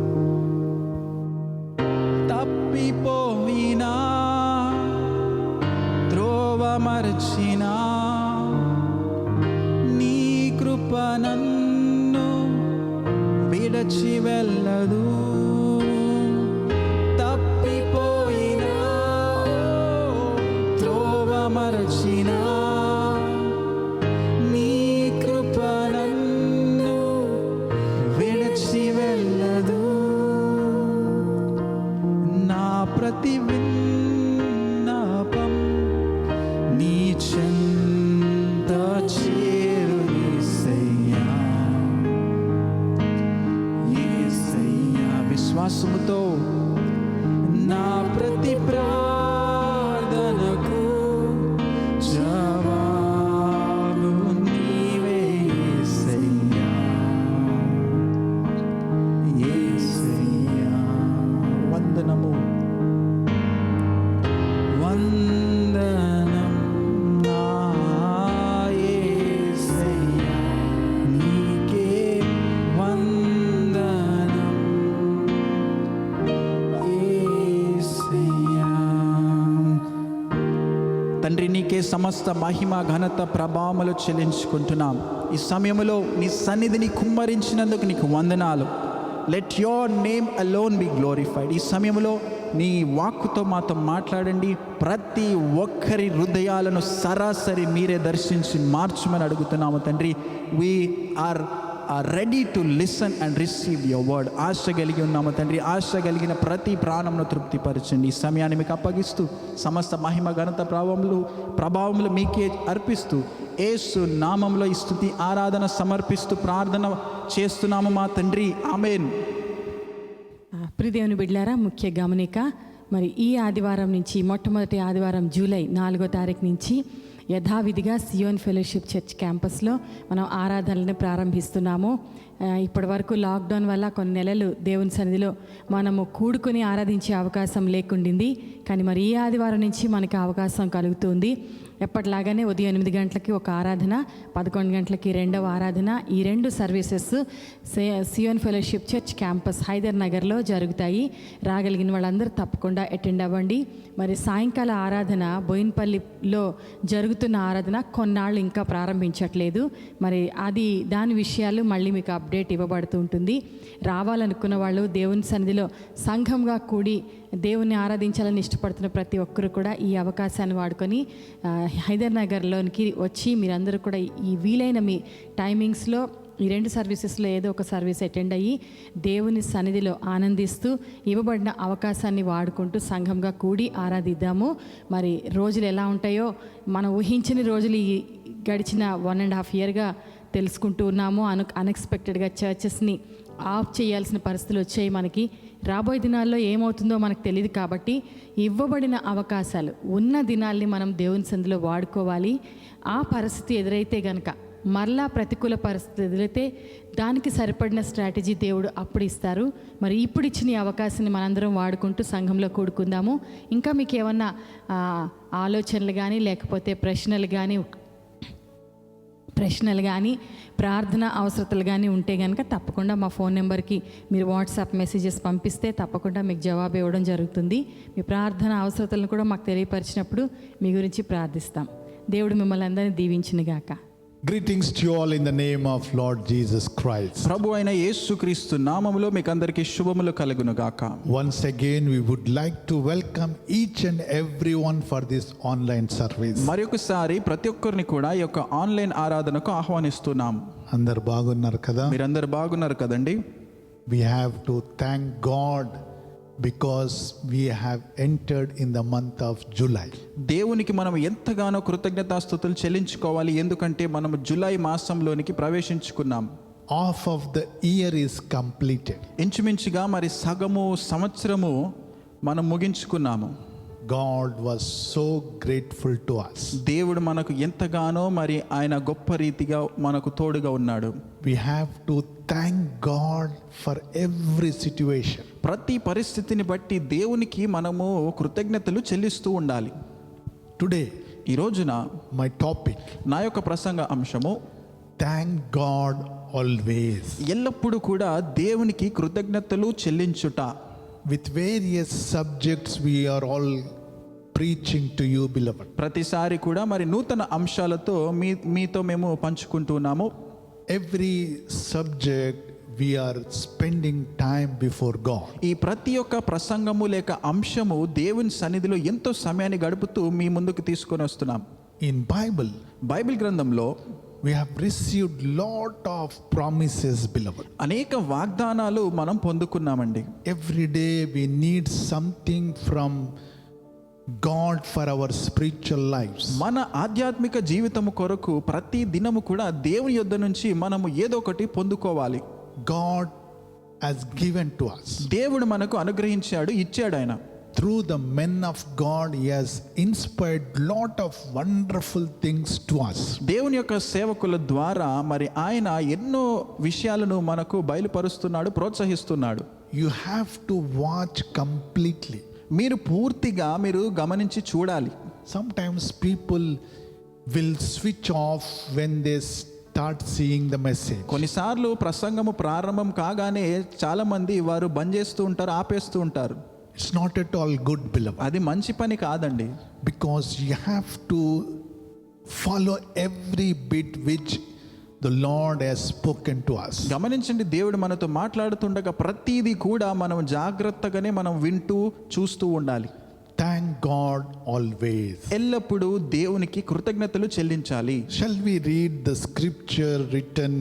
తప్పిపోయినా త్రోవ మరచినా నీ కృప నన్ను విడచి వెళ్ళదు. తప్పిపోయినా త్రోవ మరచినా నీ కృప నన్ను విడచి వెళ్ళదు. నా ప్రతి విన్నపం నీ చెంత చేరు యేసయ్యా. యేసయ్యా, విశ్వాసముతో నా ప్రతి ప్రార్థనకు జవాబు నీవే యేసయ్యా. సమస్త మహిమ ఘనత ప్రభావములు చెల్లించుకుంటున్నాం. ఈ సమయంలో నీ సన్నిధిని కుమ్మరించినందుకు నీకు వందనాలు. Let your name alone B glorified. ఈ సమయంలో నీ వాక్కుతో మాతో మాట్లాడండి. ప్రతి ఒక్కరి హృదయాలను సరాసరి మీరే దర్శించి మార్చమని అడుగుతున్నాము తండ్రి. We are ready to listen and receive your word. ఆశ కలిగి ఉన్నాము తండ్రి. ఆశ కలిగిన ప్రతి ప్రాణంను తృప్తిపరచండి. ఈ సమయాన్ని మీకు అప్పగిస్తూ సమస్త మహిమ ఘనత ప్రభావములు మీకే అర్పిస్తూ యేసు నామంలో ఈ స్తుతి ఆరాధన సమర్పిస్తూ ప్రార్థన చేస్తున్నాము మా తండ్రి. ఆమేన్. ప్రియదేవుని బిడ్డలారా, ముఖ్య గమనిక. మరి ఈ ఆదివారం నుంచి మొట్టమొదటి ఆదివారం జూలై 4వ తారీఖు నుంచి యథావిధిగా సియోన్ ఫెలోషిప్ చర్చ్ క్యాంపస్లో మనం ఆరాధనలను ప్రారంభిస్తున్నాము. ఇప్పటి వరకు లాక్డౌన్ వల్ల కొన్ని నెలలు దేవుని సన్నిధిలో మనము కూడుకొని ఆరాధించే అవకాశం లేకుండింది. కానీ మరి ఈ ఆదివారం నుంచి మనకి అవకాశం కలుగుతుంది. ఎప్పటిలాగానే ఉదయం 8 గంటలకి ఒక ఆరాధన, 11 గంటలకి రెండవ ఆరాధన. ఈ 2 సర్వీసెస్ సియోన్ ఫెలోషిప్ చర్చ్ క్యాంపస్ హైదర్ నగర్లో జరుగుతాయి. రాగలిగిన వాళ్ళందరూ తప్పకుండా అటెండ్ అవ్వండి. మరి సాయంకాల ఆరాధన బోయిన్పల్లిలో జరుగుతున్న ఆరాధన కొన్నాళ్ళు ఇంకా ప్రారంభించట్లేదు. మరి దాని విషయాలు మళ్ళీ మీకు అప్డేట్ ఇవ్వబడుతూ ఉంటుంది. రావాలనుకున్న వాళ్ళు దేవుని సన్నిధిలో సంఘంగా కూడి దేవుని ఆరాధించాలని ఇష్టపడుతున్న ప్రతి ఒక్కరు కూడా ఈ అవకాశాన్ని వాడుకొని హైదర్ నగర్లోనికి వచ్చి మీరందరూ కూడా ఈ వీలైన మీ టైమింగ్స్లో ఈ 2 సర్వీసెస్లో ఏదో ఒక సర్వీస్ అటెండ్ అయ్యి దేవుని సన్నిధిలో ఆనందిస్తూ ఇవ్వబడిన అవకాశాన్ని వాడుకుంటూ సంఘంగా కూడి ఆరాధిద్దాము. మరి రోజులు ఎలా ఉంటాయో మనం ఊహించని రోజులు ఈ గడిచిన 1.5 ఇయర్గా తెలుసుకుంటూ ఉన్నాము. అన్ఎక్స్పెక్టెడ్గా చర్చెస్ని ఆఫ్ చేయాల్సిన పరిస్థితులు వచ్చాయి. మనకి రాబోయే దినాల్లో ఏమవుతుందో మనకు తెలియదు. కాబట్టి ఇవ్వబడిన అవకాశాలు ఉన్న దినాల్ని మనం దేవుని సన్నిధిలో వాడుకోవాలి. ఆ పరిస్థితి ఎదురైతే గనక, మరలా ప్రతికూల పరిస్థితి ఎదురైతే దానికి సరిపడిన స్ట్రాటజీ దేవుడు అప్పుడు ఇస్తారు. మరి ఇప్పుడు ఇచ్చిన ఈ అవకాశాన్ని మనందరం వాడుకుంటూ సంఘంలో కూడుకుందాము. ఇంకా మీకు ఏమన్నా ఆలోచనలు కానీ లేకపోతే ప్రశ్నలు కానీ ప్రార్థన అవసరతలు కానీ ఉంటే కనుక తప్పకుండా మా ఫోన్ నెంబర్కి మీరు వాట్సాప్ మెసేజెస్ పంపిస్తే తప్పకుండా మీకు జవాబు ఇవ్వడం జరుగుతుంది. మీ ప్రార్థన అవసరతలను కూడా మాకు తెలియపరిచినప్పుడు మీ గురించి ప్రార్థిస్తాం. దేవుడు మిమ్మల్ని అందరినీ దీవించునుగాక. Greetings to you all in the name of Lord Jesus Christ. ప్రభు అయిన యేసుక్రీస్తు నామములో మీకు అందరికీ శుభములు కలుగును గాక. Once again we would like to welcome each and everyone for this online service. మరొకసారి ప్రతి ఒక్కరిని కూడా ఈ యొక్క ఆన్లైన్ ఆరాధనకు ఆహ్వానిస్తున్నాం. అందరు బాగున్నారు కదా? మీరందరూ బాగున్నారు కదండి? We have to thank God because we have entered in the month of July. దేవునికి మనం ఎంతగానో కృతజ్ఞతాస్తుతులు చెల్లించుకోవాలి. ఎందుకంటే మనం July మాసంలోనికి ప్రవేశించుకున్నాం. Half of the year is completed. ఇంచుమించుగా మరి సగము సంవత్సరము మనం ముగించుకున్నాము. God was so grateful to us. దేవుడు మనకు ఎంతగానో మరి ఆయన గొప్ప రీతిగా మనకు తోడుగా ఉన్నాడు. We have to thank God for every situation. ప్రతి పరిస్థితిని బట్టి దేవునికి మనము కృతజ్ఞతలు చెల్లిస్తూ ఉండాలి. Today ఈ రోజున my topic, నా యొక్క ప్రసంగ అంశము thank God always. ఎల్లప్పుడూ కూడా దేవునికి కృతజ్ఞతలు చెల్లించుట. With various subjects we are all preaching to you, beloved. ప్రతిసారి కూడా మరి నూతన అంశాలతో మీతో మేము పంచుకుంటున్నాము. Every subject we are spending time before God. ఈ ప్రతి ఒక్క ప్రసంగము లేక అంశము దేవుని సన్నిధిలో ఎంతో సమయాన్ని గడుపుతూ మీ ముందుకు తీసుకొని వస్తున్నాం. In బైబిల్ గ్రంథంలో we have received lot of promises, beloved. అనేక వాగ్దానాలు మనం పొందుకున్నామండి. Every day we need something from God for our spiritual lives. మన ఆధ్యాత్మిక జీవితము కొరకు ప్రతి దినము కూడా దేవుని యొద్ద నుంచి మనము ఏదో ఒకటి పొందుకోవాలి. God has given to us. దేవుడు మనకు అనుగ్రహించాడు, ఇచ్చాడు. ఆయన Through the men of God, He has inspired lot of wonderful things to us. దేవుని యొక్క సేవకుల ద్వారా మరి ఆయన ఎన్నో విషయాలను మనకు బయలుపరుస్తున్నాడు, ప్రోత్సహిస్తున్నాడు. You have to watch completely. మీరు పూర్తిగా గమనించి చూడాలి. Sometimes people will switch off when they start seeing the message. కొన్నిసార్లు ప్రసంగము ప్రారంభం కాగానే చాలా మంది వారు బంద్ చేస్తూ ఉంటారు, ఆపేస్తూ ఉంటారు. It's not at all good, beloved. అది మంచి పని కాదండి. Because you have to follow every bit which the Lord has spoken to us. గమనించండి, దేవుడు మనతో మాట్లాడుతుండగా ప్రతిదీ కూడా మనం జాగ్రత్తగానే మనం వింటూ చూస్తూ ఉండాలి. Thank God always. ఎల్లప్పుడూ దేవునికి కృతజ్ఞతలు చెల్లించాలి. Shall we read the scripture written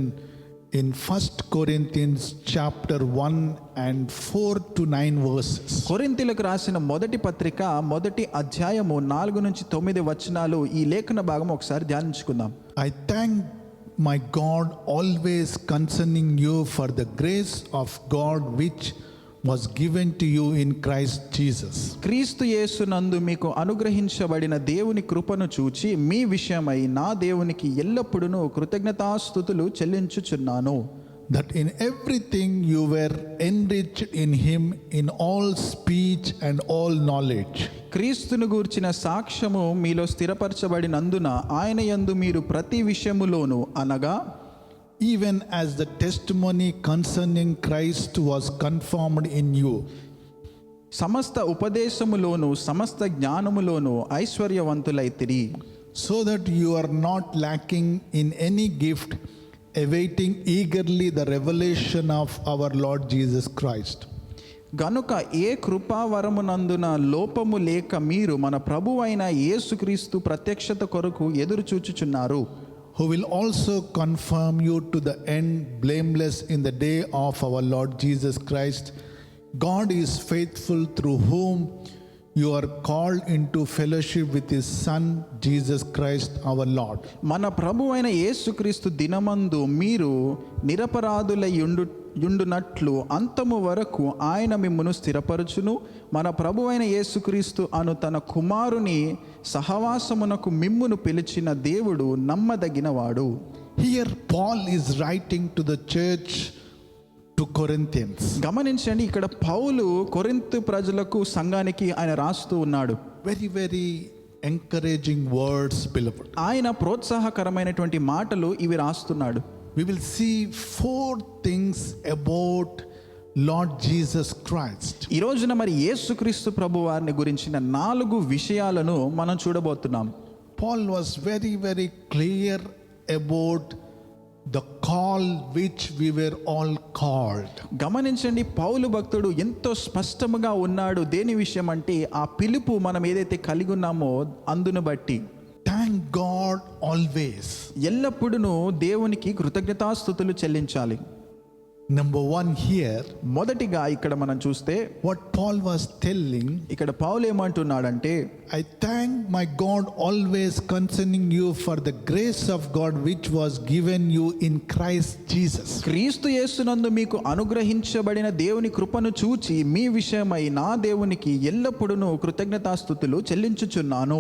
in 1 Corinthians chapter 1 and 4 to 9 verses? కొరింథీయులకు రాసిన మొదటి పత్రిక మొదటి అధ్యాయము 4 నుంచి 9 వచనాలు, ఈ లేఖన భాగం ఒకసారి ధ్యానించుకుందాం. I thank my God always concerning you for the grace of God which was given to you in Christ Jesus. క్రీస్తు యేసునందు మీకు అనుగ్రహించబడిన దేవుని కృపను చూచి మీ విషయమై నా దేవునికి ఎల్లప్పుడూ కృతజ్ఞతాస్తుతులు చెల్లించుచున్నాను. That in everything you were enriched in him in all speech and all knowledge. క్రీస్తును గూర్చిన సాక్ష్యము మీలో స్థిరపరచబడినందున ఆయన యందు మీరు ప్రతి విషయములోను, అనగా Even as the testimony concerning Christ was confirmed in you. సమస్త ఉపదేశములోను సమస్త జ్ఞానములోను ఐశ్వర్యవంతులైతిరి. So that you are not lacking in any gift, awaiting eagerly the revelation of our Lord Jesus Christ. గనుక ఏ కృపావరమునందున లోపము లేక మీరు మన ప్రభువైన యేసుక్రీస్తు ప్రత్యక్షత కొరకు ఎదురు చూచుచున్నారు. Who will also confirm you to the end blameless in the day of our Lord Jesus Christ. God is faithful, through whom you are called into fellowship with his Son Jesus Christ our Lord. మన ప్రభువైన యేసుక్రీస్తు దినమందు మీరు నిరపరాధులై యుండునట్లు అంతము వరకు ఆయన మిమ్మును స్థిరపరచును. మన ప్రభువైన యేసుక్రీస్తు అను తన కుమారుని సహవాసమునకు మిమ్మును పిలిచిన దేవుడు నమ్మదగినవాడు. Here Paul is writing to the church to Corinthians. గమనించండి, ఇక్కడ పౌలు కొరింథు ప్రజలకు సంఘానికి ఆయన రాస్తూ ఉన్నాడు. Very encouraging words, beloved. ఆయన ప్రోత్సాహకరమైనటువంటి మాటలు ఇవి రాస్తున్నాడు. We will see 4 things about Lord Jesus Christ. ఈ రోజున మరి యేసుక్రీస్తు ప్రభు వారిని గురించిన 4 విషయాలను మనం చూడబోతున్నాం. Paul was very clear about the call which we were all called. గమనించండి, పౌలు భక్తుడు ఎంతో స్పష్టంగా ఉన్నాడు. దేని విషయం అంటే ఆ పిలుపు మనం ఏదైతే కలిగి ఉన్నామో అందును బట్టి. Thank God always. ఎల్లప్పుడూ దేవునికి కృతజ్ఞతాస్తుతులు చెల్లించాలి. Number 1 here, మొదటిగా ఇక్కడ మనం చూస్తే what Paul was telling, ఇక్కడ పౌలు ఏమంటున్నాడంటే, I thank my God always concerning you for the grace of God which was given you in Christ Jesus. క్రీస్తు యేసునందు మీకు అనుగ్రహించబడిన దేవుని కృపను చూచి మీ విషయమై నా దేవునికి ఎల్లప్పుడూ కృతజ్ఞతాస్తుతులు చెల్లించుచున్నాను.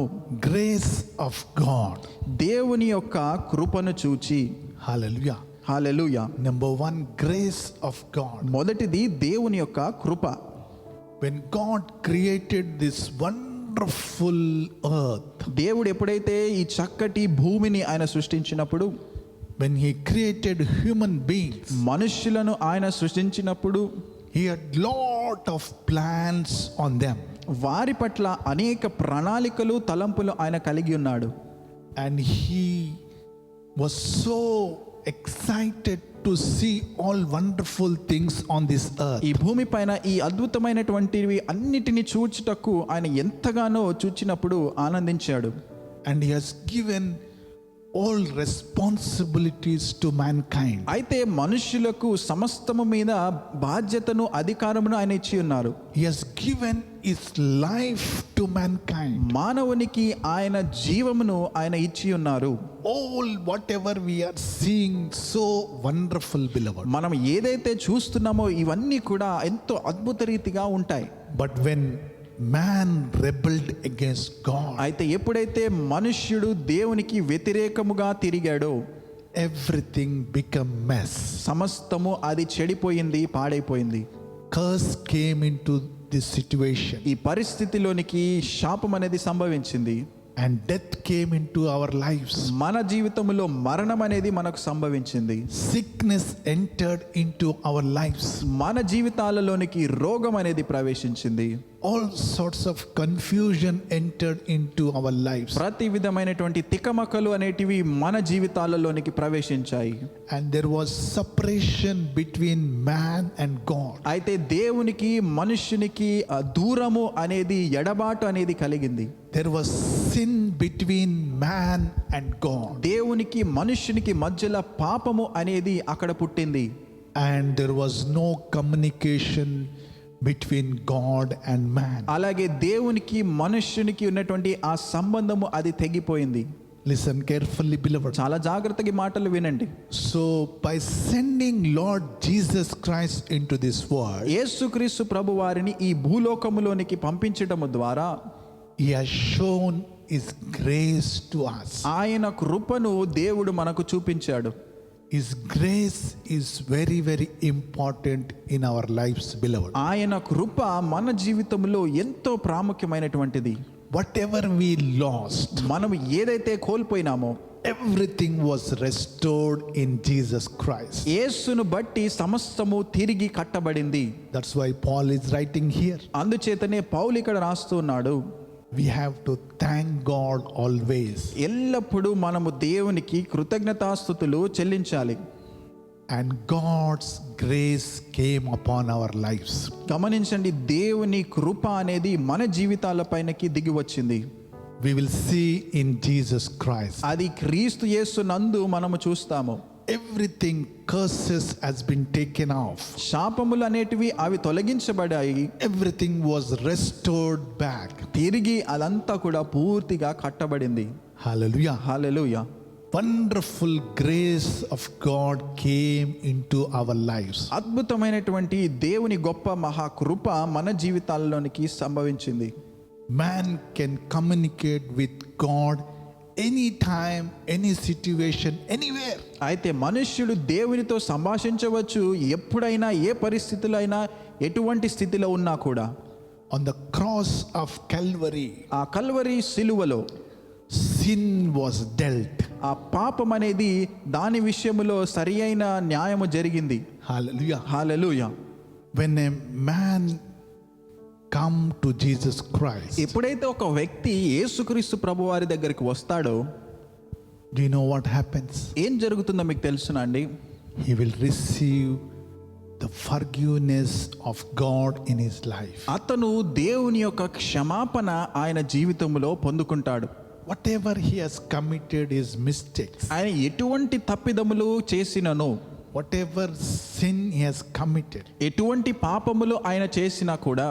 Grace of God. దేవుని యొక్క కృపను చూచి. Hallelujah. Hallelujah. Number 1, grace of God. మొదటిది దేవుని యొక్క కృప. When God created this wonderful earth, దేవుడు ఎప్పుడైతే ఈ చక్కటి భూమిని ఆయన సృష్టించినప్పుడు, when he created human beings, మనుష్యులను ఆయన సృష్టించినప్పుడు he had lot of plans on them. వారి పట్ల అనేక ప్రణాళికలు తలంపులు ఆయన కలిగి ఉన్నాడు. And he was so excited to see all wonderful things on this earth. ఈ భూమి పైన ఈ అద్భుతమైనటువంటివి అన్నిటిని చూచుటకు ఆయన ఎంతగానో చూచినప్పుడు ఆనందించాడు. And he has given all responsibilities to mankind. అయితే మనుష్యులకు సమస్తము మీద బాధ్యతను అధికారమును ఆయన ఇచ్చి ఉన్నారు. He has given his life to mankind. మానవునికి ఆయన జీవమును ఆయన ఇచ్చి ఉన్నారు. All whatever we are seeing so wonderful, beloved. మనం ఏదైతే చూస్తున్నామో ఇవన్నీ కూడా ఎంతో అద్భుత రీతిగా ఉంటాయి. But when man rebelled against God, అయితే ఎప్పుడైతే మనుష్యుడు దేవునికి వ్యతిరేకముగా తిరిగాడో everything became mess. సమస్తము అది చెడిపోయింది, పాడైపోయింది. Curse came into this situation. ఈ పరిస్థితిలోనికి శాపం అనేది సంభవించింది. And death came into our lives. మన జీవితంలో మరణం అనేది మనకు సంభవించింది. Sickness entered into our lives. మన జీవితాలలోనికి రోగం అనేది ప్రవేశించింది. all sorts of confusion entered into our lives. ప్రతి విధమైనటువంటి తికమకలు అనేటివి మన జీవితాలలోనికి ప్రవేశించాయి. And there was separation between man and God. అయితే దేవునికి మనుష్యునికి దూరము అనేది ఎడబాటు అనేది కలిగింది. There was sin between man and God. దేవునికి మనుష్యునికి మధ్యలో పాపము అనేది అక్కడ పుట్టింది. And there was no communication between God and man. అలాగే దేవునికి మనుష్యునికి ఉన్నటువంటి ఆ సంబంధము అది తెగిపోయింది. Listen carefully, beloved. చాలా జాగ్రత్తగా ఈ మాటలు వినండి. So by sending Lord Jesus Christ into this world, యేసుక్రీస్తు ప్రభు వారిని ఈ భూలోకములోనికి పంపించడము ద్వారా he has shown his grace to us. ఆయన కృపను దేవుడు మనకు చూపించాడు. His grace is very, very important in our lives, beloved. ఆయన కృప మన జీవితంలో ఎంతో ప్రాముఖ్యమైనటువంటిది. Whatever we lost, మనం ఏదైతే కోల్పోయినామో everything was restored in Jesus Christ. యేసును బట్టి సమస్తము తిరిగి కట్టబడింది. That's why Paul is writing here. అందుచేతనే పౌలు ఇక్కడ రాస్తున్నాడు, We have to thank God always. ఎల్లప్పుడూ మనము దేవునికి కృతజ్ఞతాస్తుతులు చెల్లించాలి. And God's grace came upon our lives. గమనించండి, దేవుని కృప అనేది మన జీవితాలపైనకి దిగి వచ్చింది. We will see in Jesus Christ. అది క్రీస్తు యేసు నందు మనము చూస్తాము. Everything curses has been taken off. శాపములు అనేటివి అవి తొలగించబడాయి. Everything was restored back. తిరిగి అదంతా కూడా పూర్తిగా కట్టబడింది. Hallelujah. Hallelujah. Wonderful grace of God came into our lives. అద్భుతమైనటువంటి దేవుని గొప్ప మహా కృప మన జీవితాల్లోనికి సంభవించింది. Man can communicate with God anytime, any situation, anywhere. అయితే మనుష్యుడు దేవునితో సంభాషించవచ్చు ఎప్పుడైనా, ఏ పరిస్థితిలో అయినా, ఎటువంటి స్థితిలో ఉన్నా కూడా. On the cross of Calvary, ఆ కల్వరి సిలువలో sin was dealt. ఆ పాపం అనేది దాని విషయములో సరి అయిన న్యాయము జరిగింది. Hallelujah. Hallelujah. When a man come to Jesus Christ, ఎప్పుడైతే ఒక వ్యక్తి యేసుక్రీస్తు ప్రభు వారి దగ్గరికి వస్తాడో, do you know what happens? ఏం జరుగుతుందో మీకు తెలుసునండి? He will receive the forgiveness of God in his life. అతను దేవుని యొక్క క్షమాపణ ఆయన జీవితంలో పొందుకుంటాడు. Whatever he has committed his mistakes, ఆయన ఎటువంటి తప్పిదములు చేసినను, whatever sin he has committed, ఎటువంటి పాపములు ఆయన చేసినా కూడా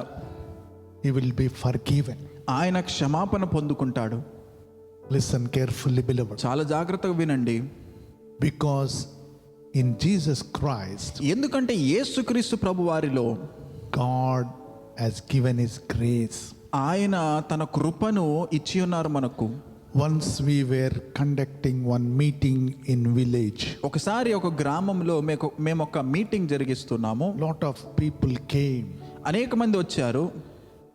he will be forgiven. ఆయన క్షమాపణ పొందుకుంటాడు. Listen carefully, beloved. చాలా జాగ్రత్తగా వినండి. Because in Jesus Christ, ఎందుకంటే యేసుక్రీస్తు ప్రభు వారిలో God has given his grace. ఆయన తన కృపను ఇచ్చి ఉన్నారు మనకు. Once we were conducting one meeting in village. ఒకసారి ఒక గ్రామంలో మేము ఒక meeting జరిగిస్తున్నాము. Lot of people came. అనేక మంది వచ్చారు.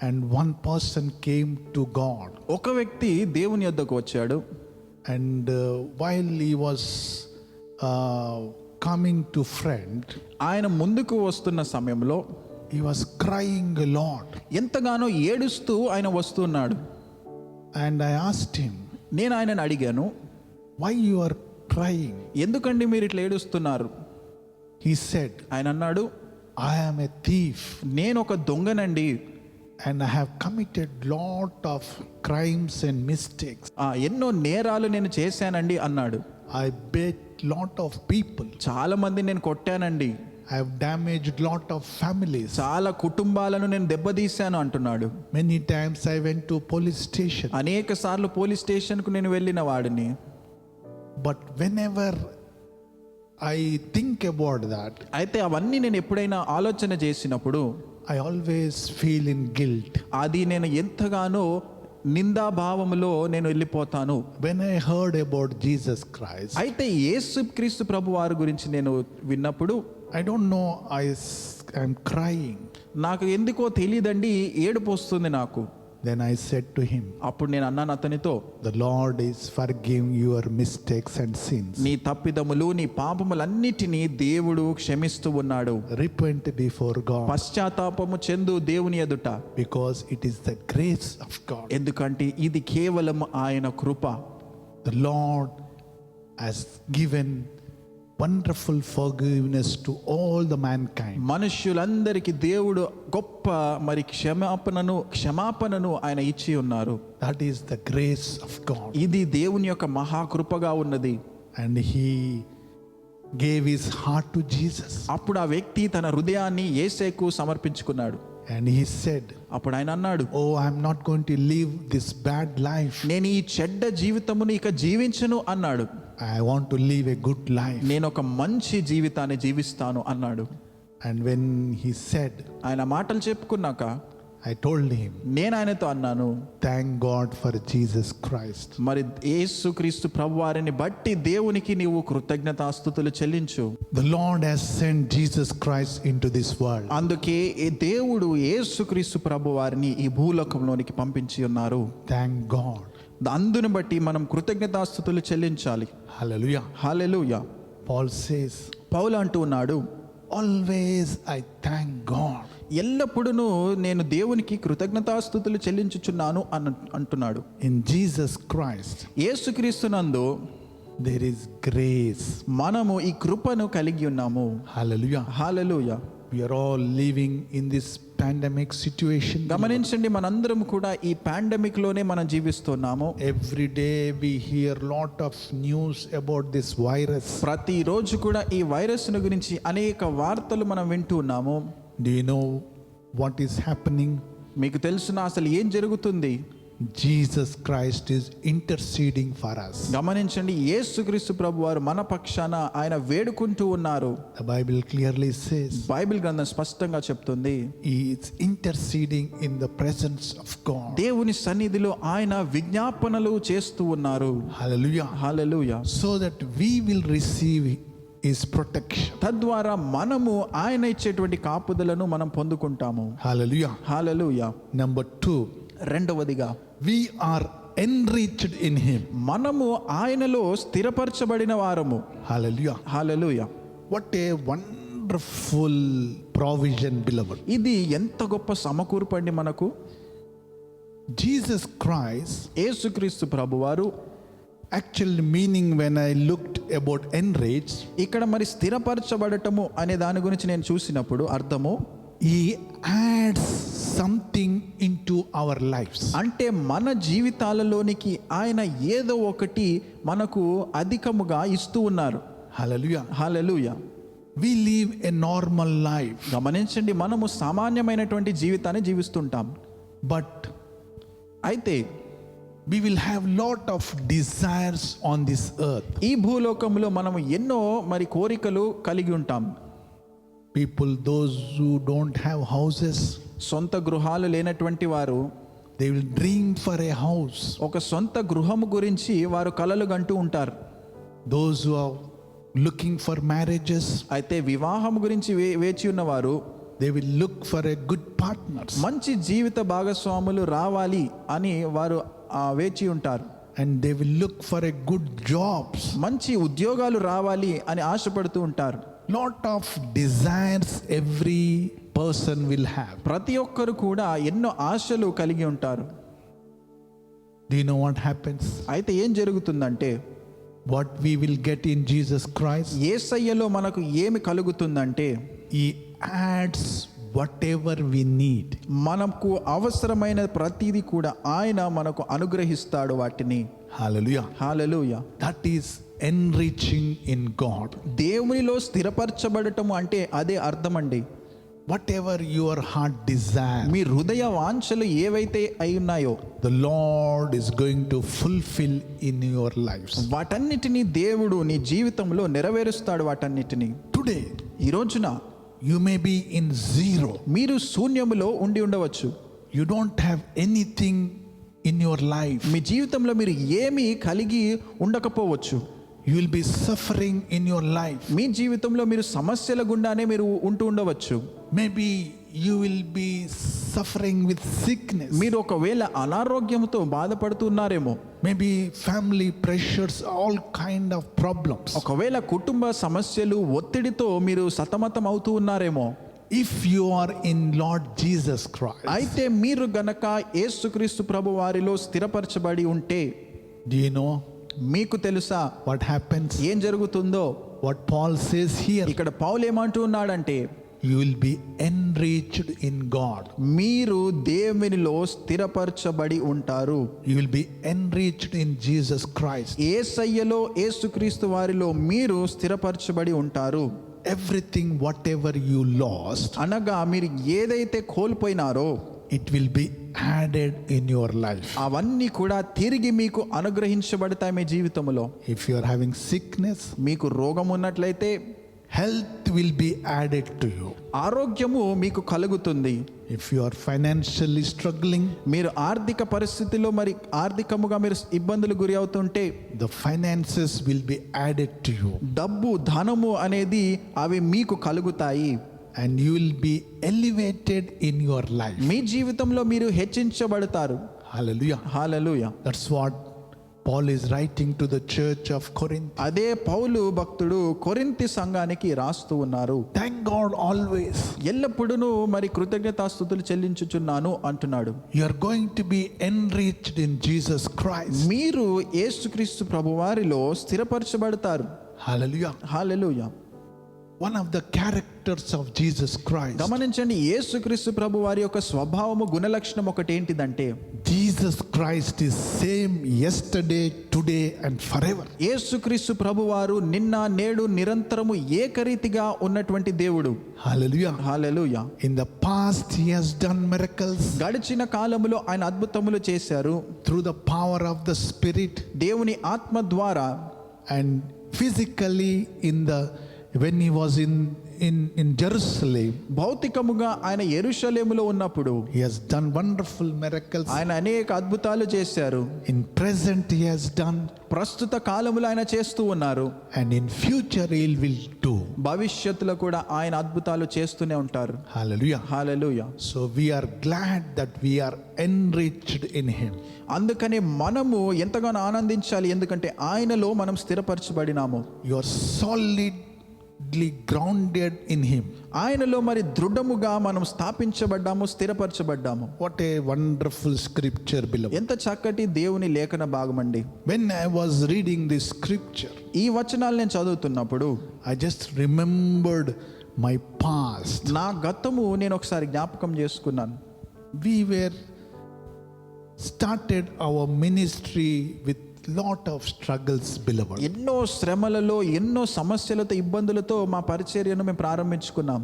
And one person came to God. ఒక వ్యక్తి దేవుని యొద్దకు వచ్చాడు. And while he was coming to front, ఆయన ముందుకు వస్తున్న సమయంలో he was crying a lot. ఎంతగానో ఏడుస్తూ ఆయన వస్తున్నాడు. And I asked him, నేను ఆయనను అడిగాను, why you are crying? ఎందుకండి మీరు ఇట్లా ఏడుస్తున్నారు? He said, ఆయన అన్నాడు, I am a thief. నేను ఒక దొంగనండి. And I have committed lot of crimes and mistakes. ఎన్నో నేరాలు నేను చేశానండి అన్నాడు. I beat lot of people. చాలా మంది నేను కొట్టానండి. I have damaged lot of families. చాలా కుటుంబాలను నేను దెబ్బతీశాను అంటున్నాడు. Many times I went to police station. అనేక సార్లు పోలీస్ స్టేషన్కు నేను వెళ్ళిన వాడిని. But whenever I think about that, అయితే అవన్నీ నేను ఎప్పుడైనా ఆలోచన చేసినప్పుడు I always feel in guilt. అది నేను ఎంతగానో నిందాభావములో నేను వెళ్ళిపోతాను. When I heard about Jesus Christ, అయితే యేసుక్రీస్తు ప్రభు వారి గురించి నేను విన్నప్పుడు I don't know, I am crying. నాకు ఎందుకో తెలియదండి, ఏడుపు వస్తుంది నాకు. Then I said to him, అప్పుడు నేను అన్నాను అతనితో, the Lord is forgiving your mistakes and sins. నీ తప్పిదములు నీ పాపములన్నిటినీ దేవుడు క్షమిస్తూ ఉన్నాడు. Repent before God, పశ్చాత్తాపము చెందు దేవుని ఎదుట, because it is the grace of God. ఎందుకంటే ఇది కేవలం ఆయన కృప. The Lord has given wonderful forgiveness to all the mankind. మనుష్యులందరికీ దేవుడు గొప్ప మరి క్షమాపణను ఆయన ఇచ్చి ఉన్నారు. That is the grace of God. ఇది దేవుని యొక్క మహాకృపగా ఉన్నది. And he gave his heart to Jesus. అప్పుడు ఆ వ్యక్తి తన హృదయాన్ని యేసుకు సమర్పించుకున్నాడు. And he said, అప్పుడు ఆయన అన్నాడు, oh, I'm not going to live this bad life. నేను ఈ చెడ్డ జీవితమును ఇక జీవించను అన్నాడు. I want to live a good life. నేను ఒక మంచి జీవితాన్ని జీవిస్తాను అన్నాడు. And when he said, ఆయన మాటలు చెప్పుకున్నాక I told him, నేను ఆయనతో అన్నాను, thank God for Jesus Christ. మరి యేసుక్రీస్తు ప్రభువారిని బట్టి దేవునికి నీవు కృతజ్ఞతాస్తుతులు చెల్లించు. The Lord has sent Jesus Christ into this world. అందుకే దేవుడు యేసుక్రీస్తు ప్రభువారిని ఈ భూలోకంలోనికి పంపించి ఉన్నారు. Thank God. అందుని బట్టి మనం కృతజ్ఞతాస్తుతులు చెల్లించాలి. Hallelujah. హల్లెలూయా. Paul says, పౌలు అంటూ ఉన్నాడు, always I thank God. ఎల్లప్పుడూ నేను దేవునికి కృతజ్ఞతాస్తుతులు చెల్లించుచున్నాను అంటున్నాడు. In Jesus Christ యేసుక్రీస్తునందు there is grace. మనము ఈ కృపను కలిగి ఉన్నాము. Hallelujah. Hallelujah. We are all living in this pandemic situation. గమనించండి, మనందరం కూడా ఈ పాండమిక్ లోనే మనం జీవిస్తున్నాము. Every day we hear lot of news about this virus. ప్రతిరోజు కూడా ఈ వైరస్ గురించి అనేక వార్తలు మనం వింటూ ఉన్నాము. Do you know what is happening? మీకు తెలుసునా అసలు ఏం జరుగుతుంది? Jesus Christ is interceding for us. గమనించండి, యేసుక్రీస్తు ప్రభువారు మన పక్షాన ఆయన వేడుకుంటూ ఉన్నారు. The Bible clearly says Bible గ్రంథం స్పష్టంగా చెప్తుంది, he is interceding in the presence of God. దేవుని సన్నిధిలో ఆయన విజ్ఞాపనలు చేస్తూ ఉన్నారు. Hallelujah. Hallelujah. So that we will receive his protection. తద్వారా మనము ఆయన ఇచ్చేటువంటి కాపుదలను మనం పొందుకుంటాము. Hallelujah. హల్లెలూయా. Number 2, రెండవదిగా we are enriched in him. మనము ఆయనలో స్థిరపరచబడిన వారము. Hallelujah. Hallelujah. What a wonderful provision, beloved. ఇది ఎంత గొప్ప సమకూర్పండి మనకు. Jesus Christ, యేసుక్రీస్తు ప్రభువారు actually meaning, when I looked about enriched, ఇక్కడ మరి స్థిరపరచబడటము అనే దాని గురించి నేను చూసినప్పుడు అర్థము, he adds something into our lives. అంటే మన జీవితాలలోనికి ఆయన ఏదో ఒకటి మనకు అధికముగా ఇస్తూ ఉన్నారు. Hallelujah. Hallelujah. We live a normal life, గమనించండి, మనము సామాన్యమైనటువంటి జీవితాన్ని జీవిస్తుంటాం. but అయితే we will have lot of desires on this earth. ఈ భూలోకంలో మనము ఎన్నో మరి కోరికలు కలిగి ఉంటాం. People, those who don't have houses, సొంత గృహాలు లేనటువంటి వారు they will dream for a house. ఒక సొంత గృహము గురించి వారు కలలు గంటూ ఉంటారు. Those who are looking for marriages, అయితే వివాహం గురించి వేచి ఉన్నవారు they will look for a good partners, మంచి జీవిత భాగస్వాములు రావాలి అని వారు వేచి ఉంటారు. and they will look for a good jobs. మంచి ఉద్యోగాలు రావాలి అని ఆశపడుతూ ఉంటారు. Lot of desires every person will have. ప్రతి ఒక్కరు కూడా ఎన్నో ఆశలు కలిగి ఉంటారు. Do you know what happens? అయితే ఏం జరుగుతుందంటే, What we will get in Jesus Christ, యేసయ్యలో మనకు ఏమి కలుగుతుందంటే, he adds whatever we need. మనకు అవసరమైన ప్రతిదీ కూడా ఆయన మనకు అనుగ్రహిస్తాడు వాటిని. Hallelujah. Hallelujah. That is enriching in God. దేవునిలో స్థిరపరచబడటము అంటే అదే అర్థమండి. Whatever your heart desire, మీ హృదయ వాంఛలు ఏవైతే అయి ఉన్నాయో the Lord is going to fulfill in your lives. వాటన్నిటిని దేవుడు నీ జీవితంలో నెరవేరుస్తాడు. వాటన్నిటిని Today, ఈ రోజున you may be in zero. మీరు శూన్యములో ఉండి ఉండవచ్చు. You don't have anything in your life. మీ జీవితంలో మీరు ఏమీ కలిగి ఉండకపోవచ్చు. You will be suffering in your life. మీ జీవితంలో మీరు సమస్యల గుండానే మీరు ఉంటూ ఉండవచ్చు. Maybe you will be suffering with sickness, మీరు ఒకవేళ అనారోగ్యంతో బాధపడుతున్నారేమో, maybe family pressures, all kind of problems. ఒకవేళ కుటుంబ సమస్యలు ఒత్తిడితో మీరు సతమతం అవుతూ ఉన్నారేమో, If you are in Lord Jesus Christ, అయితే మీరు గనక యేసుక్రీస్తు ప్రభు వారిలో స్థిరపరచబడి ఉంటే, do you know మీకు తెలుసా what happens? ఏం జరుగుతుందో? What Paul says here, ఇక్కడ పౌలు ఏమంటూ ఉన్నాడంటే, you will be enriched in God. మీరు దేవునిలో స్థిరపరచబడి ఉంటారు. You will be enriched in Jesus Christ. యేసయ్యలో యేసుక్రీస్తు వారిలో మీరు స్థిరపరచబడి ఉంటారు. Everything whatever you lost, అనగా మీరు ఏదైతే కోల్పోయినారో it will be added in your life. అవన్నీ కూడా తిరిగి మీకు అనుగ్రహించబడతాయి మీ జీవితంలో. If you are having sickness, మీకు రోగం ఉన్నట్లయితే health will be added to you. ఆరోగ్యము మీకు కలుగుతుంది. If you are financially struggling, మీరు ఆర్థిక పరిస్థితిలో మరి ఆర్థికముగా మీరు ఇబ్బందులు గురి అవుతుంటే the finances will be added to you, డబ్బు ధనము అనేది అవి మీకు కలుగుతాయి. and you will be elevated in your life. మీ జీవితంలో మీరు హెచ్చించబడతారు. Hallelujah. Hallelujah. That's what Paul is writing to the church of Corinth. అదే పౌలు భక్తుడు కొరింథీ సంఘానికి రాస్తూ ఉన్నారు. Thank God always. ఎల్లప్పుడూ మరి కృతజ్ఞతాస్తుతులు చెల్లించుచున్నాను అంటున్నాడు. You are going to be enriched in Jesus Christ. మీరు యేసుక్రీస్తు ప్రభువారిలో స్థిరపరచబడతారు. Hallelujah. Hallelujah. One of the characters of Jesus Christ, గమనించండి, యేసుక్రీస్తు ప్రభు వారి యొక్క స్వభావము గుణలక్షణం ఒకటి ఏంటిదంటే, Jesus Christ is same yesterday, today and forever. యేసుక్రీస్తు ప్రభు వారు నిన్న నేడు నిరంతరము ఏకరీతిగా ఉన్నటువంటి దేవుడు. Hallelujah. Hallelujah. In the past he has done miracles గడిచిన కాలములో ఆయన అద్భుతములు చేశారు through the power of the Spirit, దేవుని ఆత్మ ద్వారా. and physically when he was in Jerusalem, భౌతికముగా ఆయన యెరూషలేములో ఉన్నప్పుడు he has done wonderful miracles. ఆయన అనేక అద్భుతాలు చేశారు. In present he has done, ప్రస్తుత కాలములో ఆయన చేస్తూ ఉన్నారు. and in future he will do. భవిష్యత్తులో కూడా ఆయన అద్భుతాలు చేస్తూనే ఉంటారు. Hallelujah. Hallelujah. So we are glad that we are enriched in him. అందుకనే మనము ఎంతగానో ఆనందించాలి, ఎందుకంటే ఆయనలో మనం స్థిరపరచబడినాము. You are solidly grounded in him. ఆయనలో మరి దృఢముగా మనం స్థాపించబడ్డాము, స్థిరపరచబడ్డాము. What a wonderful scripture, beloved. ఎంత చక్కటి దేవుని లేఖన భాగమండి. When I was reading this scripture, ఈ వచనాలు నేను చదువుతున్నప్పుడు I just remembered my past. నా గతము నేను ఒకసారి జ్ఞాపకం చేసుకున్నాను. We were started our ministry with lot of struggles, beloved. ఎన్నో శ్రమలలో, ఎన్నో సమస్యలతో, ఇబ్బందులతో మా పరిచర్యను మేము ప్రారంభించుకున్నాం.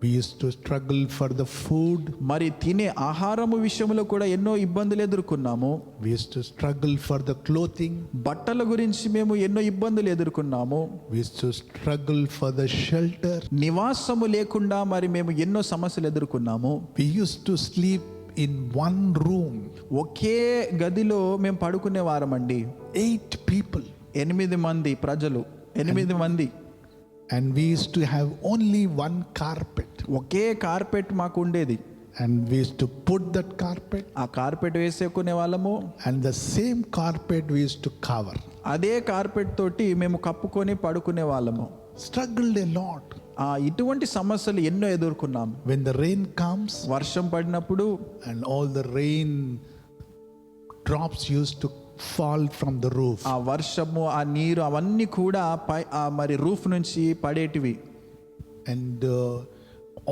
We used to struggle for the food. మరి తినే ఆహారము విషయంలో కూడా ఎన్నో ఇబ్బందులు ఎదుర్కొన్నాము. We used to struggle for the clothing. బట్టల గురించి మేము ఎన్నో ఇబ్బందులు ఎదుర్కొన్నాము. We used to struggle for the shelter. నివాసము లేకుండా మరి మేము ఎన్నో సమస్యలు ఎదుర్కొన్నాము. We used to sleep in one room. ఒకే గదిలో మేము పడుకునే వారమండి. 8 people. 8 మంది ప్రజలు, 8 మంది. And we used to have only one carpet. Okay carpet మాకు ఉండేది. And we used to put that carpet. ఆ కార్పెట్ వేసేకునే వాళ్ళము. And the same carpet we used to cover. అదే కార్పెట్ తోటి మేము కప్పుకొని పడుకునే వాళ్ళము. Struggled a lot. ఇటువంటి సమస్యలు ఎన్నో ఎదుర్కొన్నాం. When the rain comes, వర్షం పడినప్పుడు and all the rain drops used to fall from the roof. ఆ వర్షము, ఆ నీరు అవన్నీ కూడా మరి రూఫ్ నుంచి పడేటివి. And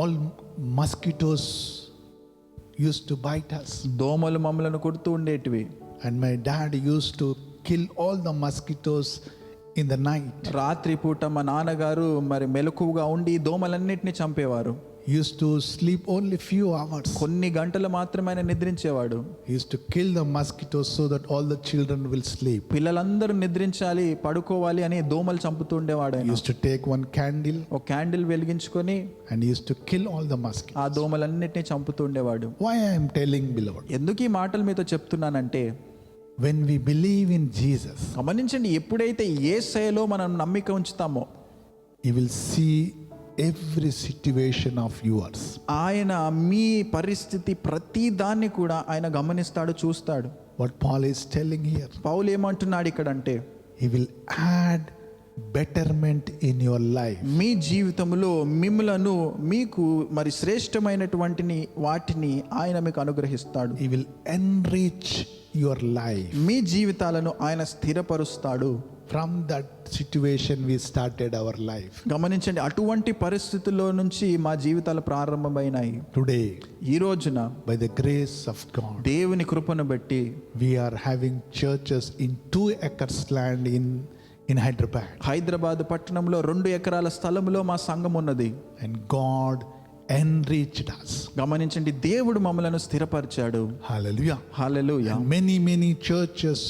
all mosquitoes used to bite us. దోమలు మమ్మలను కొడుతూ ఉండేటివి. And my dad used to kill all the mosquitoes in the night. రాత్రి పూట మా నాన్నగారు మరి మెలకువగా ఉండి దోమలన్నిటిని చంపేవారు. He used to sleep only few hours. కొన్ని గంటలు మాత్రమే ఆయన నిద్రించేవాడు. He used to kill the mosquitoes so that all the children will sleep. పిల్లలందరూ నిద్రించాలి, పడుకోవాలి అని దోమలు చంపుతూ ఉండేవాడు He ఆయన. used to take one candle ఒక క్యాండిల్ వెలిగించుకొని and he used to kill all the mosquitoes. ఆ దోమలన్నిటిని చంపుతూ ఉండేవాడు. Why I am telling, beloved? ఎందుకు ఈ మాటలు మీతో చెప్తున్నానంటే, When we believe in Jesus, గమనించండి, ఎప్పుడైతే యేసయ్యలో మనం నమ్మిక ఉంచుతామో you will see every situation of yours. ఆయన మీ పరిస్థితి ప్రతి దాన్ని కూడా ఆయన గమనిస్తాడు, చూస్తాడు. What Paul is telling here, పౌలు ఏమంటున్నాడు ఇక్కడంటే, he will add betterment in your life. మీ జీవితంలో మిమ్ములను మీకు మరి శ్రేష్టమైనటువంటి వాటిని ఆయన మీకు అనుగ్రహిస్తాడు. He will enrich your life. మీ జీవితాలను ఆయన స్థిరపరుస్తాడు. From that situation we started our life. గమనించండి, అటువంటి పరిస్థితుల్లో నుంచి మా జీవితాలు ప్రారంభమైనాయి. Today, ఈ రోజున by the grace of God, దేవుని కృపను బట్టి we are having churches in 2 acres land in Hyderabad. Hyderabad పట్టణంలో 2 ఎకరాల స్థలంలో మా సంఘం ఉన్నది. And God enriched us. గమనించండి, దేవుడు మమ్మలను స్థిరపరిచాడు. Hallelujah. Hallelujah. And many churches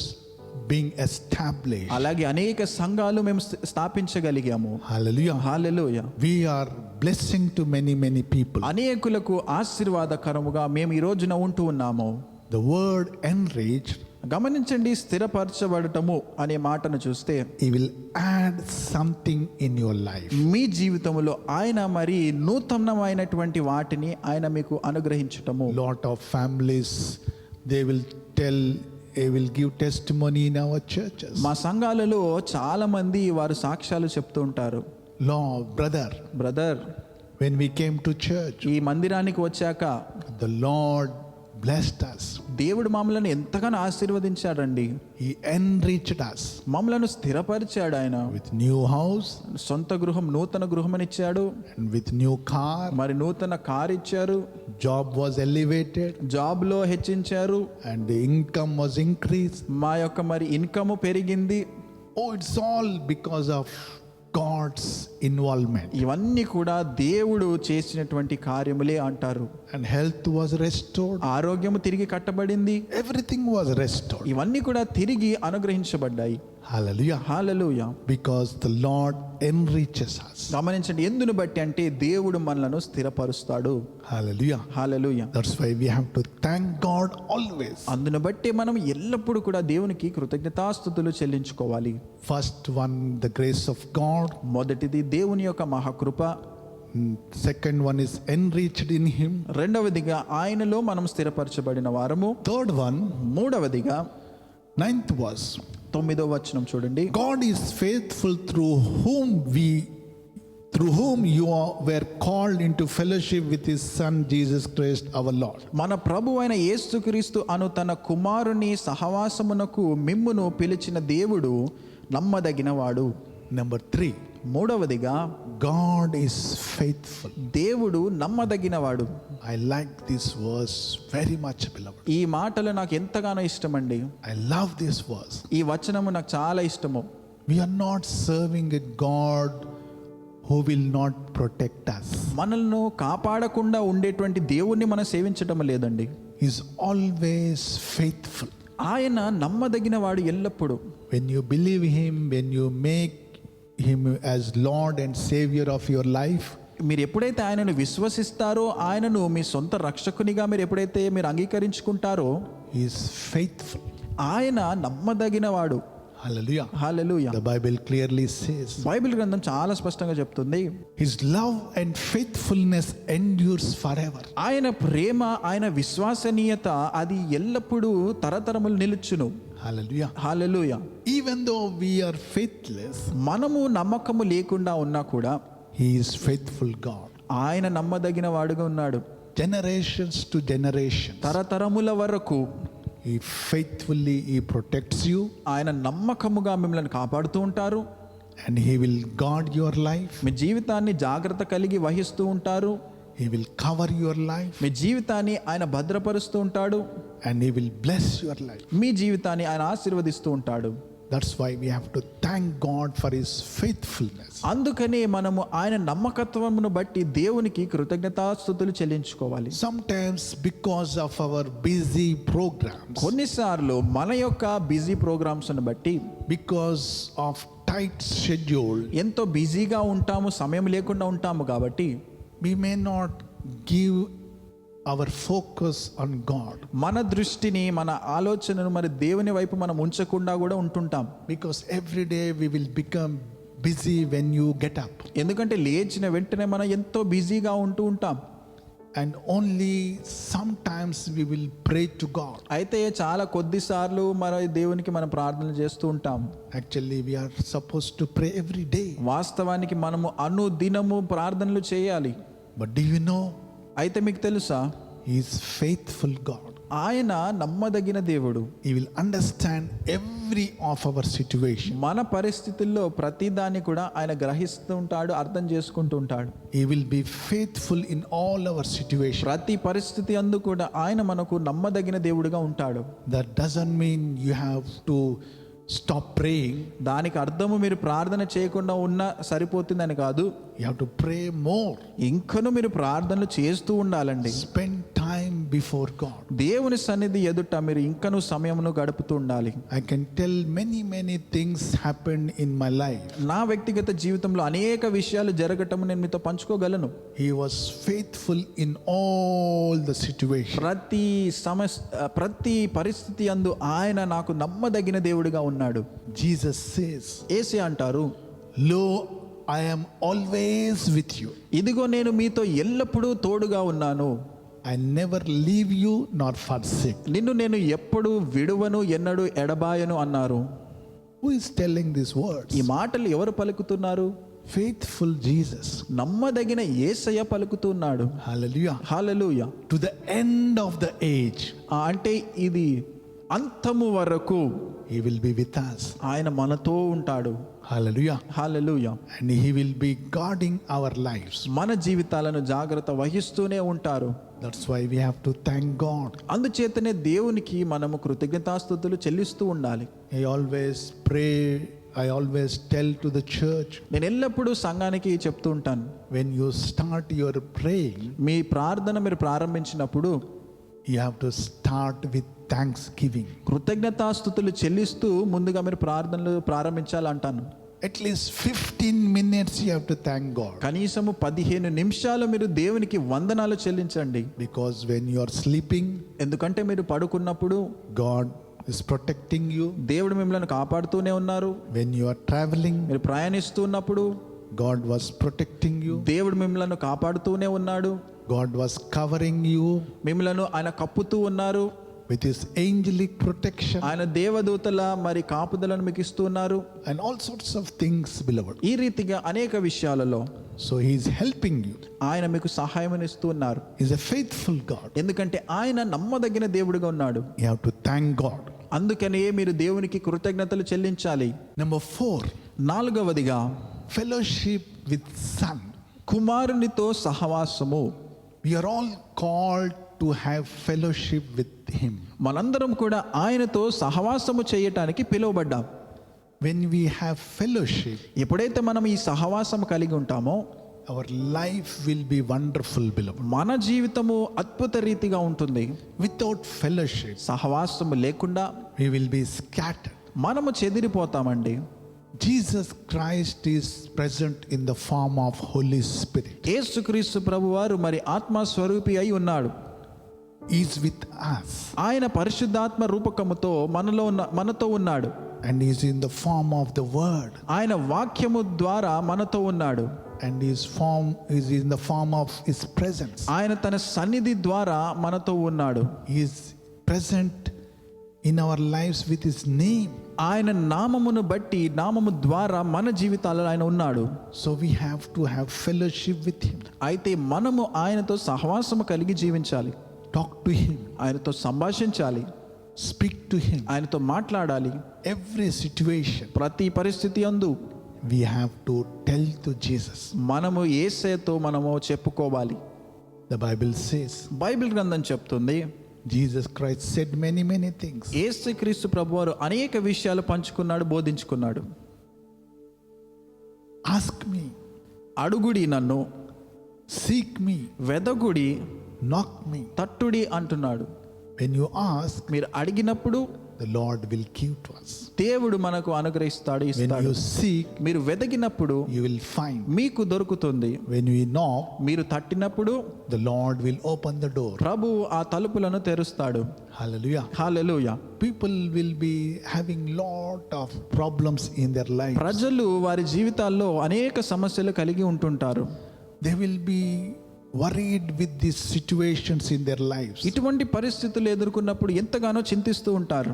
being established. అలాగే అనేక సంఘాలు మేము స్థాపించగలిగాము. Hallelujah. Hallelujah. We are blessing to many people. అనేకులకు ఆశీర్వాదకరముగా మేము ఈ రోజున ఉంటూ ఉన్నాము. The word enriched, గమనించండి, స్థిరపరచబడటము అనే మాటను చూస్తే He will add something in your life. మీ జీవితంలో ఆయన మరి నూతనమైనటువంటి వాటిని ఆయన మీకు అనుగ్రహించటము. Lot of families, they will give testimony in our churches. మా సంఘాలలో చాలా మంది వారు సాక్ష్యాలు చెప్తూ ఉంటారు. Brother, when we came to church, ఈ మందిరానికి వచ్చాక the Lord blessed us. దేవుడు మమ్మల్ని ఎంతగానో ఆశీర్వదించాడండి. He enriched us మమ్మలను స్థిరపరిచాడు ఆయన. with new house సొంత గృహం, నూతన గృహం ఇచ్చాడు. and with new car. మరి నూతన కార్ ఇచ్చారు. Job was elevated జాబ్ లో హెచ్చించారు. and the income was increased. మా యొక్క మరి ఇన్కమ్ పెరిగింది. Oh, it's all because of God's involvement. ఇవన్నీ కూడా దేవుడు చేసినటువంటి కార్యములే అంటారు. And health was restored. ఆరోగ్యము తిరిగి కట్టబడింది. Everything was restored. ఇవన్నీ కూడా తిరిగి అనుగ్రహించబడ్డాయి. Hallelujah. Hallelujah. Because the Lord enriches us. గమనించండి, ఎందును బట్టి అంటే దేవుడు మనలను స్థిరపరుస్తాడు. Hallelujah. Hallelujah. That's why we have to thank God always. అందును బట్టి మనం ఎల్లప్పుడూ కూడా దేవునికి కృతజ్ఞతాస్తుతులు చెల్లించుకోవాలి. First one, the grace of God. మొదటిది దేవుని యొక్క మహాకృప. Second one is enriched in Him. రెండవదిగా ఆయనలో మనం స్థిరపరచబడిన వారము. Third one, మూడవదిగా 9th verse. 9వ వచనం చూడండి. God is faithful through whom you were called into fellowship with His Son Jesus Christ our Lord. మన ప్రభువైన యేసుక్రీస్తు అను తన కుమారుని సహవాసమునకు మిమ్మును పిలిచిన దేవుడు నమ్మదగినవాడు. Number 3, మూడవదిగా God is faithful. దేవుడు నమ్మదగినవాడు. I like this verse very much, beloved. ఈ మాటలు నాకు ఎంతగానో ఇష్టమండి. I love this verse. ఈ వచనము నాకు చాలా ఇష్టము. We are not serving a God who will not protect us. మనల్ని కాపాడకుండా ఉండేటువంటి దేవుణ్ణి మనం సేవించటం లేదండి. He is always faithful. ఆయన నమ్మదగిన వాడు ఎల్లప్పుడూ. When you believe Him, when you make Him as Lord and Savior of your life, మీరు ఎప్పుడైతే ఆయనను విశ్వసిస్తారో, ఆయనను మీ సొంత రక్షకునిగా మీరు ఎప్పుడైతే మీరు అంగీకరించుకుంటారో, He is faithful. ఆయన నమ్మదగిన వాడు. Hallelujah. Hallelujah. The Bible clearly says Bible గ్రంథం చాలా స్పష్టంగా చెప్తుంది, His love and faithfulness endures forever. ఆయన ప్రేమ, ఆయన విశ్వసనీయత అది ఎల్లప్పుడూ తరతరములు నిలుచును. Hallelujah. Hallelujah. Even though we are faithless, మనము నమ్మకము లేకుండా ఉన్నా కూడా He is faithful God. ఆయన నమ్మదగిన వాడుగా ఉన్నాడు. Generations to generations, తరతరముల వరకు He protects you, ఆయన నమ్మకముగా మిమ్మల్ని కాపాడుతూ ఉంటారు. and He will guard your life. మీ జీవితాన్ని జాగ్రత్త కలిగి వహిస్తూ ఉంటారు. He will cover your life, మీ జీవితాన్ని ఆయన భద్రపరుస్తూ ఉంటాడు. and He will bless your life. మీ జీవితాన్ని ఆయన ఆశీర్వదిస్తూ ఉంటాడు. That's why we have to thank God for His faithfulness. అందుకనే మనము ఆయన నమ్మకత్వమును బట్టి దేవునికి కృతజ్ఞతాస్తుతులు చెల్లించుకోవాలి. Sometimes because of our busy programs, కొన్నిసార్లు మన యొక్క బిజీ ప్రోగ్రామ్స్ బట్టి, because of tight schedule, ఎంతో బిజీగా ఉంటాము, సమయం లేకుండా ఉంటాము కాబట్టి we may not give our focus on God, మన దృష్టిని, మన ఆలోచనను మరి దేవుని వైపు మనం ఉంచకుండా కూడా ఉంటుంటాం. because every day we will become busy when you get up, ఎందుకంటే లేచిన వెంటనే మనం ఎంతో బిజీగా ఉంటూ ఉంటాం. and only sometimes we will pray to God. అయితే చాలా కొద్దిసార్లు మన దేవునికి మనం ప్రార్థన చేస్తూ ఉంటాం. Actually, we are supposed to pray every day. వాస్తవానికి మనము అనుదినము ప్రార్థనలు చేయాలి. But do you know, అయితే మీకు తెలుసా, He is faithful God. ఆయన నమ్మదగిన దేవుడు. He will understand every of our situation. మన పరిస్థితుల్లో ప్రతి దాన్ని కూడా ఆయన గ్రహిస్తూ ఉంటాడు, అర్థం చేసుకుంటూ ఉంటాడు. He will be faithful in all our situation. ప్రతి పరిస్థితి అందు కూడా ఆయన మనకు నమ్మదగిన దేవుడిగా ఉంటాడు. That doesn't mean you have to stop praying. దానికి అర్థము మీరు ప్రార్థన చేయకుండా ఉన్నా సరిపోతుందని కాదు. You have to pray more. ఇంకను మీరు ప్రార్థనలు చేస్తూ ఉండాలండి. Spend time before God. దేవుని సన్నిధి ఎదుట మీరు ఇంకను సమయమును గడుపుతూ ఉండాలి. I can tell many things happened in my life. నా వ్యక్తిగత జీవితంలో అనేక విషయాలు జరగటం నేను మీతో పంచుకోగలను. He was faithful in all the situations. ప్రతి పరిస్థితి అందు ఆయన నాకు నమ్మదగిన దేవుడిగా ఉన్నాడు. Jesus says, యేసే అంటారు, Lo, I am always with you. ఇదిగో నేను మీతో ఎల్లప్పుడూ తోడుగా ఉన్నాను. I never leave you nor forsake. నిన్ను నేను ఎప్పుడు విడువను, ఎన్నడూ ఎడబాయను అన్నారు. Who is telling these words? ఈ మాటలు ఎవరు పలుకుతున్నారు? Faithful Jesus. నమ్మదగిన యేసయ్య పలుకుతున్నాడు. Hallelujah. Hallelujah. To the end of the age, అంటే ఇది అంతము వరకు He will be with us. ఆయన మనతో ఉంటాడు. Hallelujah. Hallelujah. And He will be guarding our lives. మన జీవితాలను జాగ్రత్త వహిస్తూనే ఉంటారు. That's why we have to thank God. అందుచేతనే దేవునికి మనము కృతజ్ఞతాస్తుతులు చెల్లిస్తూ ఉండాలి. I always pray, I always tell to the church, నేను ఎల్లప్పుడూ సంఘానికి చెప్తూ ఉంటాను, when you start your praying, మీ ప్రార్థన మీరు ప్రారంభించినప్పుడు you have to start with thanksgiving. కృతజ్ఞతాస్తుతులు చెల్లిస్తూ ముందుగా మీరు ప్రార్థనలు ప్రారంభించాలంటాను. At least 15 minutes you have to thank God. కనీసము 15 నిమిషాలు మీరు దేవునికి వందనాలు చెల్లించండి. Because when you are sleeping, ఎందుకంటే మీరు పడుకున్నప్పుడు God is protecting you. దేవుడు మిమ్మల్ని కాపాడుతూనే ఉన్నారు. When you are traveling, మీరు ప్రయాణిస్తున్నప్పుడు God was protecting you. దేవుడు మిమ్మల్ని కాపాడుతూనే ఉన్నాడు. God was covering you మిమ్మల్ని ఆయన కప్పుతూ ఉన్నారు. with His angelic protection ఆయన దేవదూతల మరి కాపుదలను మీకు ఇస్తూ ఉన్నారు. and all sorts of things, beloved. ఈ రీతిగా అనేక విషయాలలో So He is helping you. ఆయన మీకు సహాయం ఇస్తూ ఉన్నారు. He is a faithful God. ఎందుకంటే ఆయన నమ్మదగిన దేవుడిగా ఉన్నాడు. You have to thank God. అందుకనే మీరు దేవునికి కృతజ్ఞతలు చెల్లించాలి. Number 4, నాలుగవదిగా fellowship with Son. కుమారునితో సహవాసము. We are all called to have fellowship with Him. మనందరం కూడా ఆయనతో సహవాసము చేయటానికి పిలువబడ్డాం. When we have fellowship, ఎప్పుడైతే మనం ఈ సహవాసం కలిగి ఉంటామో our life will be wonderful, beloved. మన జీవితము అద్భుత రీతిగా ఉంటుంది. Without fellowship, సహవాసము లేకుండా we will be scattered. మనము చెదిరిపోతామండి. Jesus Christ is present in the form of Holy Spirit. యేసుక్రీస్తు ప్రభువారు మరి ఆత్మ స్వరూపి అయి ఉన్నాడు. He is with us. ఆయన పరిశుద్ధాత్మ రూపకముతో మనతో ఉన్నాడు. And He is in the form of the Word. ఆయన వాక్యము ద్వారా మనతో ఉన్నాడు. And His form is in the form of His presence. ఆయన తన సన్నిధి ద్వారా మనతో ఉన్నాడు. He is present in our lives with His name. ఆయన నామమును బట్టి నామము ద్వారా మన జీవితాలలో ఆయన ఉన్నాడు. So we have to have fellowship with Him. అయితే మనము ఆయనతో సహవాసము కలిగి జీవించాలి. Talk to Him. ఆయనతో సంభాషించాలి. Speak to Him. ఆయనతో మాట్లాడాలి. Every situation ప్రతి పరిస్థితి అందు we have to tell to Jesus. మనము యేసయ్యతో మనము చెప్పుకోవాలి. The Bible says బైబిల్ గ్రంథం చెప్తుంది, Jesus Christ said many things. యేసుక్రీస్తు ప్రభువారు అనేక విషయాలు పంచుకున్నాడు, బోధించుకున్నాడు. Ask me, అడుగుడి నన్ను, seek me, వెదగుడి, knock me. తట్టుడి అంటున్నాడు. When you ask, మీరు అడిగినప్పుడు the Lord will give to us. దేవుడు మనకు అనుగ్రహిస్తాడు, When ఇస్తాడు. you seek, మీరు వెతికినప్పుడు you will find. మీకు దొరుకుతుంది. When we knock, మీరు తట్టినప్పుడు the Lord will open the door. ప్రభు ఆ తలుపులను తెరుస్తాడు. Hallelujah. Hallelujah. People will be having lot of problems in their life. ప్రజలు వారి జీవితాల్లో అనేక సమస్యలు కలిగి ఉంటుంటారు. They will be worried with these situations in their lives, ఇటువంటి పరిస్థితులు ఎదుర్కొన్నప్పుడు ఎంతగానో చింతిస్తూ ఉంటారు.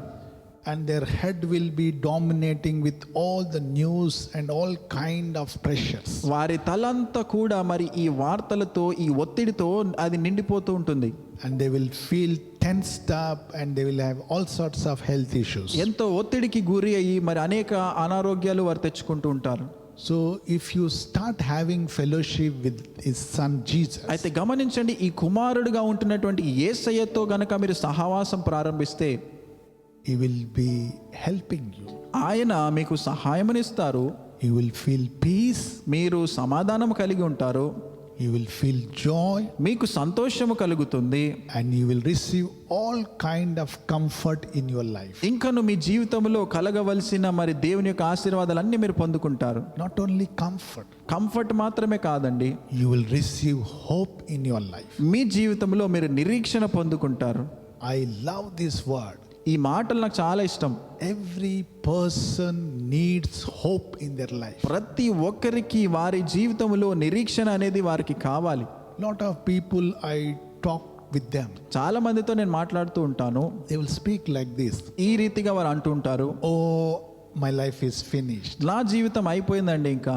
and their head will be dominating with all the news and all kind of pressures. వారి తలంతా కూడా మరి ఈ వార్తలతో, ఈ ఒత్తిడితో అది నిండిపోతూ ఉంటుంది. And they will feel tensed up, and they will have all sorts of health issues. ఎంతో ఒత్తిడికి గురి అయ్యి మరి అనేక అనారోగ్యాలు వారు తెచ్చుకుంటూ ఉంటారు. So if you start having fellowship with his son Jesus, అయితే గమనించండి, ఈ కుమారుడుగా ఉంటున్నటువంటి యేసయ్యతో గనక మీరు సహవాసం ప్రారంభిస్తే he will be helping you. ఆయన మీకు సహాయమునిస్తారు. You will feel peace, మీరు సమాధానం కలిగి ఉంటారు. you will feel joy, మీకు సంతోషము కలుగుతుంది. and you will receive all kind of comfort in your life. ఇంకను మీ జీవితంలో కలగవలసిన మరి దేవుని యొక్క ఆశీర్వాదాలన్నీ మీరు పొందుకుంటారు. Not only comfort, కంఫర్ట్ మాత్రమే కాదండి, you will receive hope in your life. మీ జీవితంలో మీరు నిరీక్షణ పొందుకుంటారు. I love this word. ఈ మాటలు నాకు చాలా ఇష్టం. Every person needs hope in their life. ప్రతి ఒక్కరికి వారి జీవితంలో నిరీక్షణ అనేది వారికి కావాలి. Lot of people, I talk with them, చాలా మందితో నేను మాట్లాడుతూ ఉంటాను. they will speak like this: ఈ రీతిగా వారు అంటూ ఉంటారు, oh, my life is finished, నా జీవితం అయిపోయిందండి, ఇంకా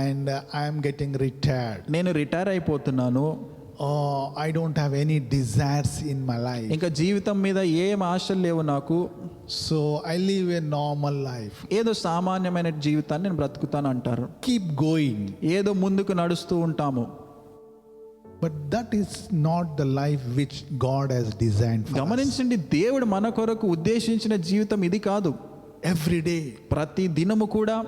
and I am getting retired. నేను రిటైర్ అయిపోతున్నాను, Oh, I don't have any desires in my life, ఇంకా జీవితం మీద ఏం ఆశలు లేవు నాకు, so I live a normal life. ఏదో సామాన్యమైన జీవితాన్ని నేను బ్రతుకుతాను అంటారు. Keep going. ఏదో ముందుకు నడుస్తూ ఉంటాము. But that is not the life which God has designed for us. గమనించండి, దేవుడు మన కొరకు ఉద్దేశించిన జీవితం ఇది కాదు. Every day ప్రతి దినము కూడా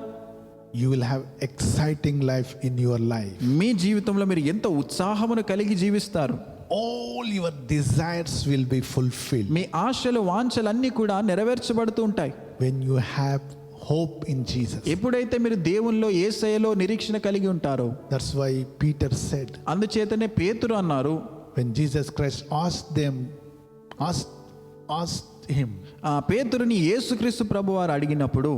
you will have exciting life in your life. మీ జీవితంలో మీరు ఎంత ఉత్సాహమును కలిగి జీవిస్తారు. All your desires will be fulfilled మీ ఆశలు, వాంఛలన్నీ కూడా నెరవేర్చబడుతూ ఉంటాయి when you have hope in Jesus. ఎప్పుడైతే మీరు దేవునిలో, యేసయ్యలో నిరీక్షణ కలిగి ఉంటారో. That's why Peter said, అందుచేతనే పేతురు అన్నారు, when Jesus Christ asked him, ఆ పేతురుని యేసుక్రీస్తు ప్రభువారు అడిగినప్పుడు,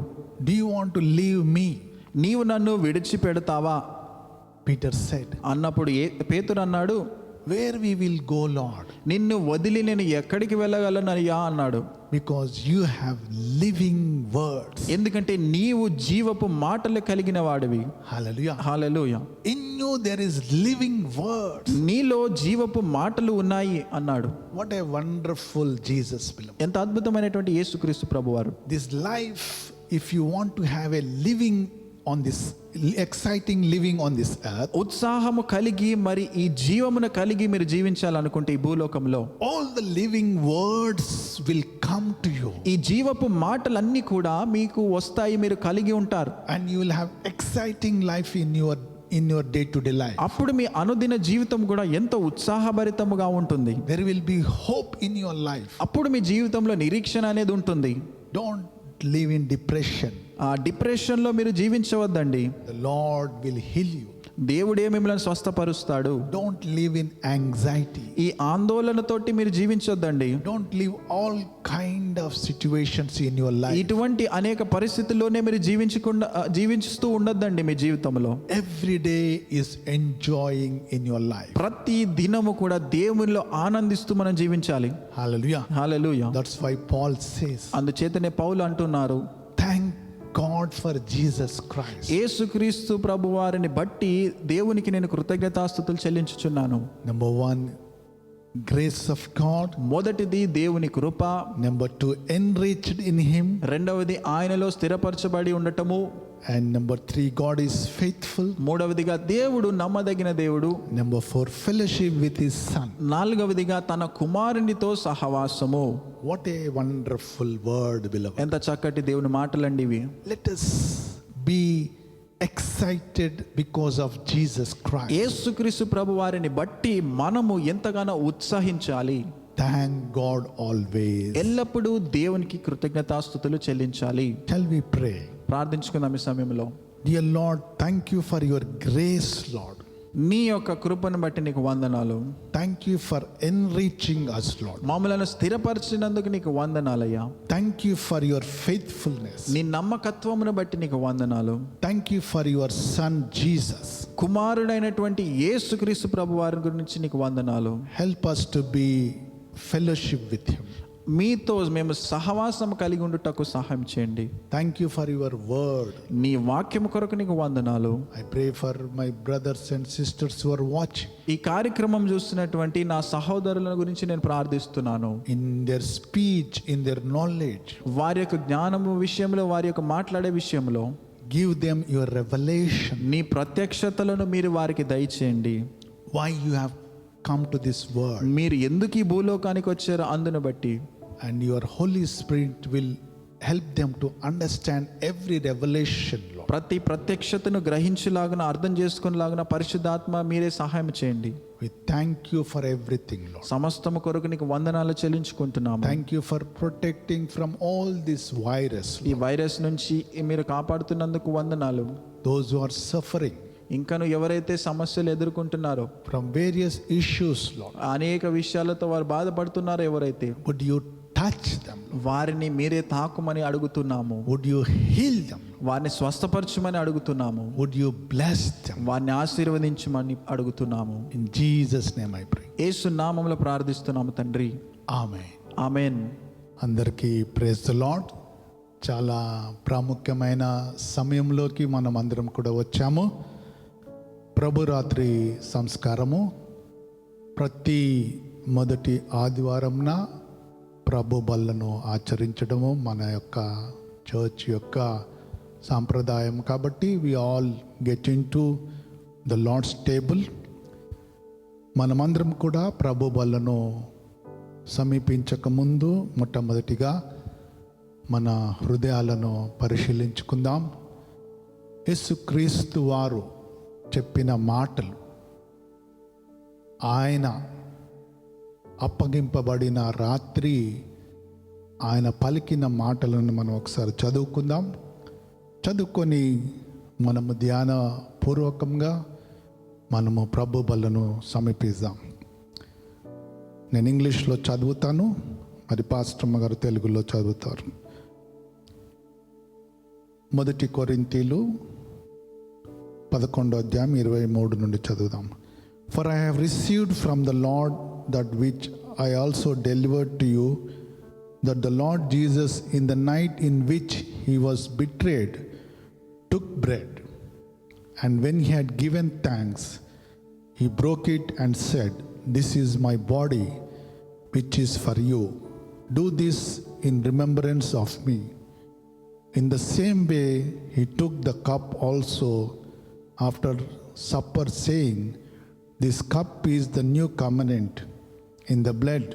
do you want to leave me? నీవు నన్ను విడిచిపెడతావా Peter said, అన్నప్పుడు పేతురు అన్నాడు, where we will go, Lord, నిన్ను వదిలి నేను ఎక్కడికి వెళ్ళగలను అయ్యా అన్నాడు. because you have living words. ఎందుకంటే నీవు జీవపు మాటలు కలిగిన వాడివి. Hallelujah. Hallelujah. In you there is living words. నీలో జీవపు మాటలు ఉన్నాయి అన్నాడు. What a wonderful Jesus, beloved. ఎంత అద్భుతమైనటువంటి యేసుక్రీస్తు ప్రభువారు. This life, if you want to have a living on this, exciting living on this earth, ఉత్సాహము కలిగి మరి ఈ జీవమును కలిగి మీరు జీవించాలనుకుంటే ఈ భూలోకంలో all the living words will come to you, ఈ జీవపు మాటలన్నీ కూడా మీకు వస్తాయి, మీరు కలిగి ఉంటారు. and you will have exciting life in your day-to-day life. అప్పుడు మీ అనుదిన జీవితం కూడా ఎంతో ఉత్సాహభరితముగా ఉంటుంది. There will be hope in your life. అప్పుడు మీ జీవితంలో నిరీక్షణ అనేది ఉంటుంది. Don't live in depression. ఆ డిప్రెషన్లో మీరు జీవించవద్దండి. The Lord will heal you. దేవుడే మిమ్మల్ని స్వస్థపరుస్తాడు. Don't live in anxiety. ఈ ఆందోళనతోటి మీరు జీవించొద్దండి. Don't live all kind of situations in your life. ఇటువంటి అనేక పరిస్థితుల్లోనే మీరు జీవించుతూ ఉండొద్దండి మీ జీవితంలో. Every day is enjoying in your life. ప్రతి దినము కూడా దేవునిలో ఆనందిస్తూ మనం జీవించాలి. Hallelujah. Hallelujah. That's why Paul says, అందుచేతనే పౌలు అంటున్నారు, thank God for Jesus Christ. యేసుక్రీస్తు ప్రభువారిని బట్టి దేవునికి నేను కృతజ్ఞతాస్తుతులు చెల్లించుచున్నాను. Number one, grace of God. మొదటిది దేవుని కృప. Number two, enriched in Him. రెండవది ఆయనలో స్థిరపరచబడి ఉండటము. And number three, God is faithful. మూడవదిగా దేవుడు నమ్మదగిన దేవుడు. Number four, fellowship with His Son. నాలుగవదిగా తన కుమారునితో సహవాసము. What a wonderful word, beloved. ఎంత చక్కటి దేవుని మాటలండి ఇవి. Let us be excited because of Jesus Christ. యేసుక్రీస్తు ప్రభువారిని బట్టి మనము ఎంతగానో ఉత్సహించాలి. thank God always. ఎల్లప్పుడూ దేవునికి కృతజ్ఞతాస్తుతులు చెల్లించాలి. Shall we pray? ప్రార్థించుకుందాం ఈ సమయంలో. Dear Lord, thank you for your grace, Lord. నీ యొక్క కృపను బట్టి నీకు వందనాలు. Thank you for enriching us, Lord. మమ్మలను స్థిరపరిచినందుకు నీకు వందనాలయ్యా. Thank you for your faithfulness. నీ నమ్మకత్వమును బట్టి నీకు వందనాలు. Thank you for your son Jesus. కుమారుడైనటువంటి యేసుక్రీస్తు ప్రభు వారి గురించి నీకు వందనాలు. Help us to be fellowship with him. మీతో మేము సహవాసం కలిగి ఉండుటకు సహాయం చేయండి. Thank you for your word. నీ వాక్యము కొరకు నీకు వందనాలు. I pray for my brothers and sisters who are watching. ఈ కార్యక్రమం చూస్తున్నటువంటి నా సహోదరుల గురించి నేను ప్రార్థిస్తున్నాను. In their speech, in their knowledge, వారి యొక్క జ్ఞానము విషయంలో, వారి యొక్క మాట్లాడే విషయంలో give them your revelation. నీ ప్రత్యక్షతలను మీరు వారికి దయచేయండి. Why you have come to this world. మీరు ఎందుకు ఈ భూలోకానికి వచ్చారో అందును బట్టి. And your Holy Spirit will help them to understand every revelation, Lord. ప్రతి ప్రత్యక్షతను గ్రహించులాగున, అర్థం చేసుకునేలాగున పరిశుద్ధాత్మ మీరే సహాయం చేయండి. We thank you for everything, Lord. సమస్తము కొరకు నీకు వందనాలు చెల్లించుకుంటున్నాము. Thank you for protecting from all this virus, ఈ Lord. వైరస్ నుంచి మీరు కాపాడుతున్నందుకు వందనాలు. Those who are suffering ఇంకను ఎవరైతే సమస్యలు ఎదుర్కొంటున్నారో, from various issues, Lord. అనేక విషయాలతో వారు బాధపడుతున్నారో ఎవరైతే, Would you touch them, Lord? వారిని మీరే తాకుమని అడుగుతున్నాము. Would you heal them? వారిని స్వస్థపరచమని అడుగుతున్నాము. Would you bless them? వారిని ఆశీర్వదించమని అడుగుతున్నాము. In Jesus' name I pray. యేసు నామములో ప్రార్థిస్తున్నాము తండ్రి. Amen. ఆమేన్. అందరికీ ప్రైజ్ ది లార్డ్. చాలా ప్రాముఖ్యమైన సమయంలోకి మనం అందరం కూడా వచ్చాము. ప్రభురాత్రి సంస్కారము ప్రతి మొదటి ఆదివారంన ప్రభు బల్లను ఆచరించడము మన యొక్క చర్చ్ యొక్క సాంప్రదాయం. కాబట్టి we all get into the Lord's table. మనమందరం కూడా ప్రభు బల్లను సమీపించక ముందు మొట్టమొదటిగా మన హృదయాలను పరిశీలించుకుందాం. యేసుక్రీస్తు వారు చెప్పిన మాటలు, ఆయన అప్పగింపబడిన రాత్రి ఆయన పలికిన మాటలను మనం ఒకసారి చదువుకుందాం. చదువుకొని మనము ధ్యానపూర్వకంగా మనము ప్రభు బలను సమీపిద్దాం. నేను ఇంగ్లీష్లో చదువుతాను, మరి పాస్టమ్మ గారు తెలుగులో చదువుతారు. 1 కొరింథీలు 11:23 నుండి చదువుదాం. For I have received from the Lord that which I also delivered to you, that the Lord Jesus, in the night in which he was betrayed, took bread, and when he had given thanks, he broke it and said, This is my body, which is for you. Do this in remembrance of me. In the same way, he took the cup also after supper, saying, This cup is the new covenant in the blood.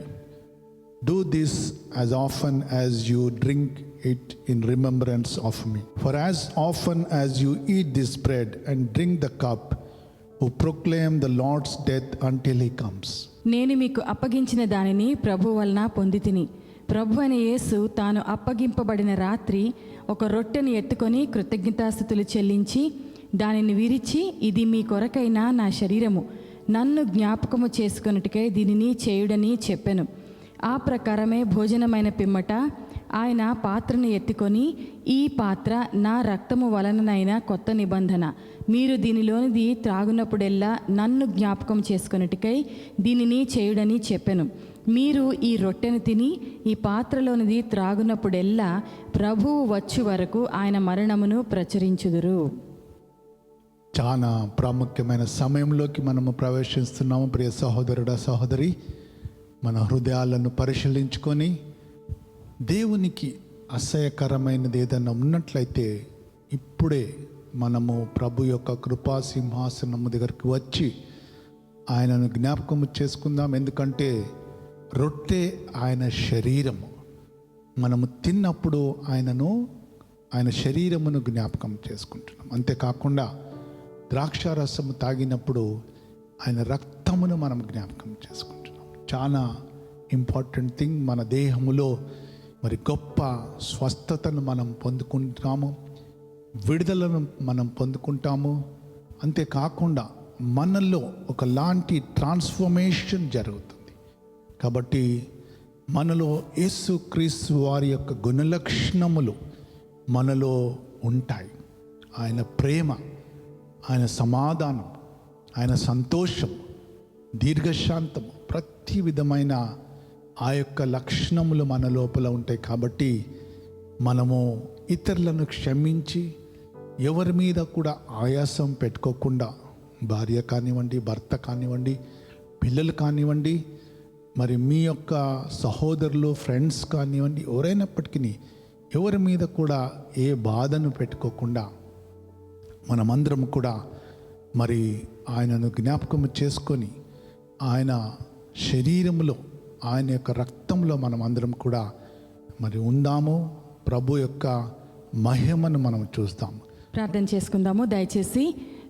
Do this as often as you drink it in remembrance of me. For as often as you eat this bread and drink the cup, who proclaim the Lord's death until he comes. నేను మీకు అప్పగించిన దానిని ప్రభు వలన పొందితిని. ప్రభు అయిన యేసు తాను అప్పగింపబడిన రాత్రి ఒక రొట్టెని ఎత్తుకొని కృతజ్ఞతాస్తుతులు చెల్లించి దానిని విరిచి, ఇది మీ కొరకైన నా శరీరము, నన్ను జ్ఞాపకము చేసుకొనుటకై దీనిని చేయుడని చెప్పెను. ఆ ప్రకారమే భోజనమైన పిమ్మట ఆయన పాత్రను ఎత్తుకొని, ఈ పాత్ర నా రక్తము వలననైన కొత్త నిబంధన, మీరు దీనిలోనిది త్రాగునప్పుడెల్లా నన్ను జ్ఞాపకం చేసుకొనుటకై దీనిని చేయుడని చెప్పెను. మీరు ఈ రొట్టెను తిని ఈ పాత్రలోనిది త్రాగునప్పుడెల్లా ప్రభువు వచ్చు వరకు ఆయన మరణమును ప్రచురించుదురు. చాలా ప్రాముఖ్యమైన సమయంలోకి మనము ప్రవేశిస్తున్నాము. ప్రియ సహోదరుడా, సహోదరి, మన హృదయాలను పరిశీలించుకొని దేవునికి అసహ్యకరమైనది ఏదైనా ఉన్నట్లయితే ఇప్పుడే మనము ప్రభు యొక్క కృపా సింహాసనము దగ్గరికి వచ్చి ఆయనను జ్ఞాపకము చేసుకుందాం. ఎందుకంటే రొట్టె ఆయన శరీరము. మనము తిన్నప్పుడు ఆయన శరీరమును జ్ఞాపకం చేసుకుంటున్నాం. అంతేకాకుండా ద్రాక్షారసము తాగినప్పుడు ఆయన రక్తమును మనం జ్ఞాపకం చేసుకుంటున్నాం. చాలా ఇంపార్టెంట్ థింగ్. మన దేహములో మరి గొప్ప స్వస్థతను మనం పొందుకుంటాము, విడుదలను మనం పొందుకుంటాము. అంతేకాకుండా మనలో ఒకలాంటి ట్రాన్స్ఫర్మేషన్ జరుగుతుంది. కాబట్టి మనలో యేసుక్రీస్తు వారి యొక్క గుణలక్షణములు మనలో ఉంటాయి. ఆయన ప్రేమ, ఆయన సమాధానం, ఆయన సంతోషం, దీర్ఘశాంతము, ప్రతి విధమైన ఆ యొక్క లక్షణములు మన లోపల ఉంటాయి. కాబట్టి మనము ఇతరులను క్షమించి ఎవరి మీద కూడా ఆయాసం పెట్టుకోకుండా, భార్య కానివ్వండి, భర్త కానివ్వండి, పిల్లలు కానివ్వండి, మరి మీ యొక్క సహోదరులు, ఫ్రెండ్స్ కానివ్వండి, ఎవరైనప్పటికీ ఎవరి మీద కూడా ఏ బాధను పెట్టుకోకుండా మనమందరం కూడా మరి ఆయనను జ్ఞాపకం చేసుకొని ఆయన శరీరంలో, ఆయన యొక్క రక్తంలో మనం అందరం కూడా మరి ఉందాము. ప్రభు యొక్క మహిమను మనం చూస్తాము. ప్రార్థన చేసుకుందాము. దయచేసి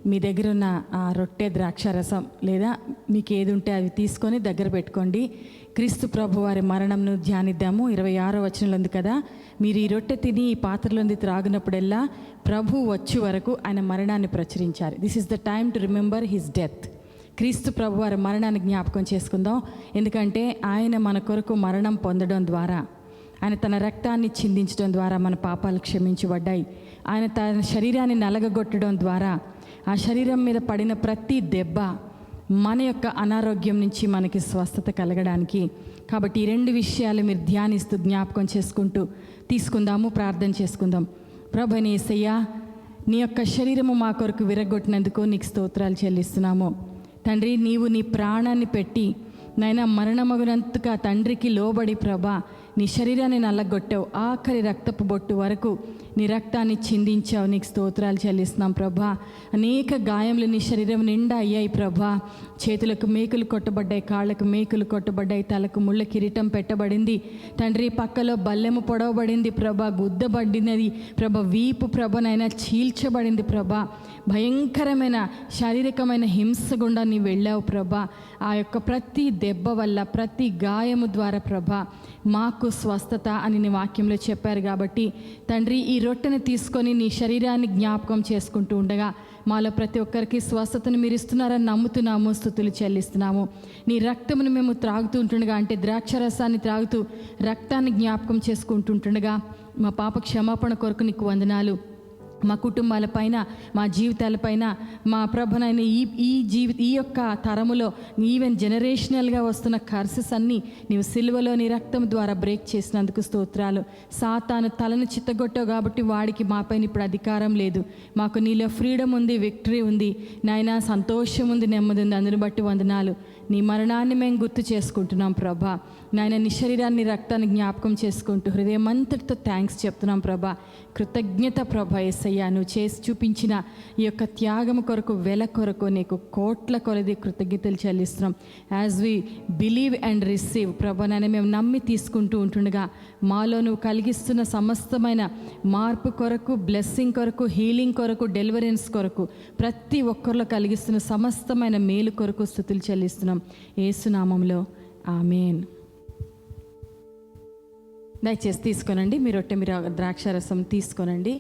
మీ దగ్గర ఉన్న ఆ రొట్టె, ద్రాక్షారసం లేదా మీకు ఏది ఉంటే అవి తీసుకొని దగ్గర పెట్టుకోండి. క్రీస్తు ప్రభు వారి మరణంను ధ్యానిద్దాము. 26వ వచనంలో ఉంది కదా, మీరు ఈ రొట్టె తిని ఈ పాత్రలోంది త్రాగినప్పుడల్లా ప్రభు వచ్చే వరకు ఆయన మరణాన్ని ప్రచురించారు. This is the time to remember his death. క్రీస్తు ప్రభు వారి మరణాన్ని జ్ఞాపకం చేసుకుందాం. ఎందుకంటే ఆయన మన కొరకు మరణం పొందడం ద్వారా, ఆయన తన రక్తాన్ని చిందించడం ద్వారా మన పాపాలు క్షమించబడ్డాయి. ఆయన తన శరీరాన్ని నలగగొట్టడం ద్వారా, ఆ శరీరం మీద పడిన ప్రతి దెబ్బ మన యొక్క అనారోగ్యం నుంచి మనకి స్వస్థత కలగడానికి. కాబట్టి ఈ రెండు విషయాలు మీరు ధ్యానిస్తూ జ్ఞాపకం చేసుకుంటూ తీసుకుందాము, ప్రార్థన చేసుకుందాం. ప్రభువైన యేసయ్యా, నీ యొక్క శరీరము మా కొరకు విరగొట్టినందుకు నీకు స్తోత్రాలు చెల్లిస్తున్నాము తండ్రి. నీవు నీ ప్రాణాన్ని పెట్టి నైనా మరణమగునంతగా తండ్రికి లోబడి ప్రభా నీ శరీరాన్ని నల్లగొట్టావు. ఆఖరి రక్తపు బొట్టు వరకు నీ రక్తాన్ని చిందించావు. నీకు స్తోత్రాలు చెల్లిస్తున్నాం ప్రభా. అనేక గాయములు నీ శరీరం నిండా అయ్యాయి ప్రభా. చేతులకు మేకులు కొట్టబడ్డాయి, కాళ్ళకు మేకులు కొట్టబడ్డాయి, తలకు ముళ్ళ కిరీటం పెట్టబడింది తండ్రి. పక్కలో బల్లెము పొడవబడింది ప్రభా, గుద్దబడినది ప్రభా, వీపు ప్రభనైనా చీల్చబడింది ప్రభా. భయంకరమైన శారీరకమైన హింస గుండా నీ వెళ్ళావు ప్రభా. ఆ యొక్క ప్రతి దెబ్బ వల్ల, ప్రతి గాయము ద్వారా ప్రభా మాకు స్వస్థత అని నీ వాక్యంలో చెప్పారు. కాబట్టి తండ్రి, ఈ రొట్టెని తీసుకొని నీ శరీరాన్ని జ్ఞాపకం చేసుకుంటూ ఉండగా మాలో ప్రతి ఒక్కరికి స్వస్థతను మీరు ఇస్తున్నారని నమ్ముతున్నాము, స్తుతులు చెల్లిస్తున్నాము. నీ రక్తమును మేము త్రాగుతూ ఉంటుండగా, అంటే ద్రాక్షరసాన్ని త్రాగుతూ రక్తాన్ని జ్ఞాపకం చేసుకుంటుండగా మా పాప క్షమాపణ కొరకు నీకు వందనాలు. మా కుటుంబాలపైన, మా జీవితాలపైన, మా ప్రభునైన ఈ యొక్క తరములో ఈవెన్ జనరేషనల్గా వస్తున్న కర్సెస్ అన్నీ నీవు సిలువలో నీ రక్తం ద్వారా బ్రేక్ చేసినందుకు స్తోత్రాలు. సాతాను తలను చిత్తగొట్టావు కాబట్టి వాడికి మాపైన ఇప్పుడు అధికారం లేదు. మాకు నీలో ఫ్రీడమ్ ఉంది, విక్టరీ ఉంది నాయనా, సంతోషం ఉంది, నెమ్మది ఉంది. అందుని బట్టి వందనాలు. నీ మరణాన్ని మేము గుర్తు చేసుకుంటున్నాం ప్రభా. నాయన నీ శరీరాన్ని, రక్తాన్ని జ్ఞాపకం చేసుకుంటూ హృదయమంతటితో థ్యాంక్స్ చెప్తున్నాం ప్రభా. కృతజ్ఞత ప్రభా. యేసయ్యా, నువ్వు చేసి చూపించిన ఈ యొక్క త్యాగము కొరకు, వెల కొరకు నీకు కోట్ల కొలది కృతజ్ఞతలు చెల్లిస్తున్నాం. As we believe and receive ప్రభా, నాయన మేము నమ్మి తీసుకుంటూ ఉంటుండగా మాలో నువ్వు కలిగిస్తున్న సమస్తమైన మార్పు కొరకు, బ్లెస్సింగ్ కొరకు, హీలింగ్ కొరకు, డెలివరెన్స్ కొరకు, ప్రతి ఒక్కరిలో కలిగిస్తున్న సమస్తమైన మేలు కొరకు స్తుతులు చెల్లిస్తున్నాం యేసు నామములో, ఆమేన్. దయచేసి తీసుకోనండి మీ రొట్టె, మీరు ద్రాక్షారసం తీసుకోనండి.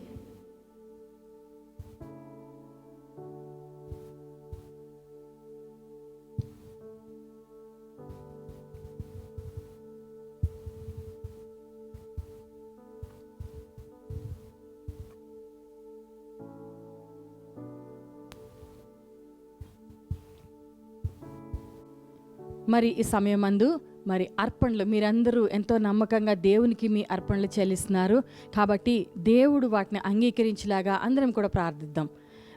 మరి ఈ సమయమందు మరి అర్పణలు మీరందరూ ఎంతో నమ్మకంగా దేవునికి మీ అర్పణలు చెల్లిస్తున్నారు. కాబట్టి దేవుడు వాటిని అంగీకరించేలాగా అందరం కూడా ప్రార్థిద్దాం.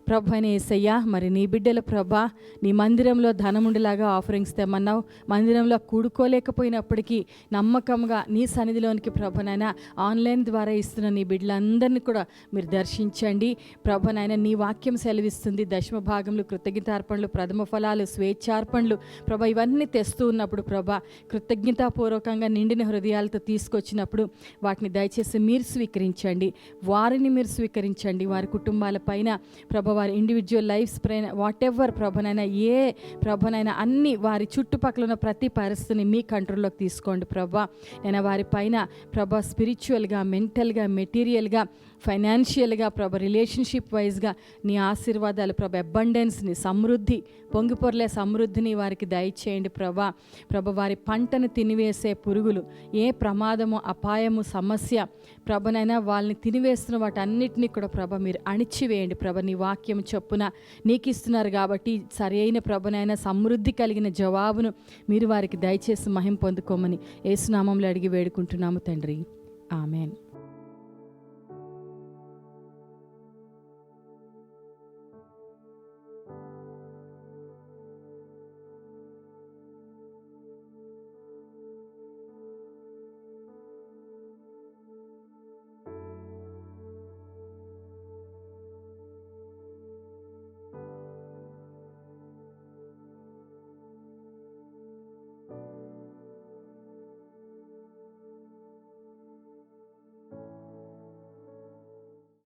ప్రభు అయిన యేసయ్యా, మరి నీ బిడ్డల ప్రభా, నీ మందిరంలో ధనముండిలాగా ఆఫరింగ్స్ తెమ్మన్నావు. మందిరంలో కూడుకోలేకపోయినప్పటికీ నమ్మకంగా నీ సన్నిధిలోనికి ప్రభునైనా ఆన్లైన్ ద్వారా ఇస్తున్న నీ బిడ్డలందరినీ కూడా మీరు దర్శించండి. ప్రభునైనా నీ వాక్యం సెలవిస్తుంది, దశమ భాగంలో కృతజ్ఞతార్పణలు, ప్రథమ ఫలాలు, స్వేచ్ఛార్పణలు ప్రభా ఇవన్నీ తెస్తూ ఉన్నప్పుడు ప్రభా కృతజ్ఞతాపూర్వకంగా నిండిన హృదయాలతో తీసుకొచ్చినప్పుడు వాటిని దయచేసి మీరు స్వీకరించండి. వారిని మీరు స్వీకరించండి. వారి కుటుంబాల పైన ప్రభా వారి ఇండివిజువల్ లైఫ్స్ పైన వాట్ ఎవర్ ప్రభనైనా ఏ ప్రభనైనా అన్ని వారి చుట్టుపక్కల ఉన్న ప్రతి పరిస్థితిని మీ కంట్రోల్లోకి తీసుకోండి ప్రభా. నేను వారి పైన ప్రభా స్పిరిచువల్గా, మెంటల్గా, మెటీరియల్గా, ఫైనాన్షియల్గా ప్రభ, రిలేషన్షిప్ వైజ్గా నీ ఆశీర్వాదాలు ప్రభ, అబండెన్స్ని, సమృద్ధి, పొంగిపొర్లే సమృద్ధిని వారికి దయచేయండి ప్రభా. వారి పంటను తినివేసే పురుగులు, ఏ ప్రమాదము, అపాయము, సమస్య ప్రభనైనా వాళ్ళని తినివేస్తున్న వాటన్నిటినీ కూడా ప్రభ మీరు అణిచివేయండి ప్రభ. నీ వాక్యం చొప్పున నీకు ఇస్తున్నారు కాబట్టి సరి అయిన ప్రభనైనా సమృద్ధి కలిగిన జవాబును మీరు వారికి దయచేసి మహిమ పొందుకోమని యేసు నామములో అడిగి వేడుకుంటున్నాము తండ్రి. ఆమెన్.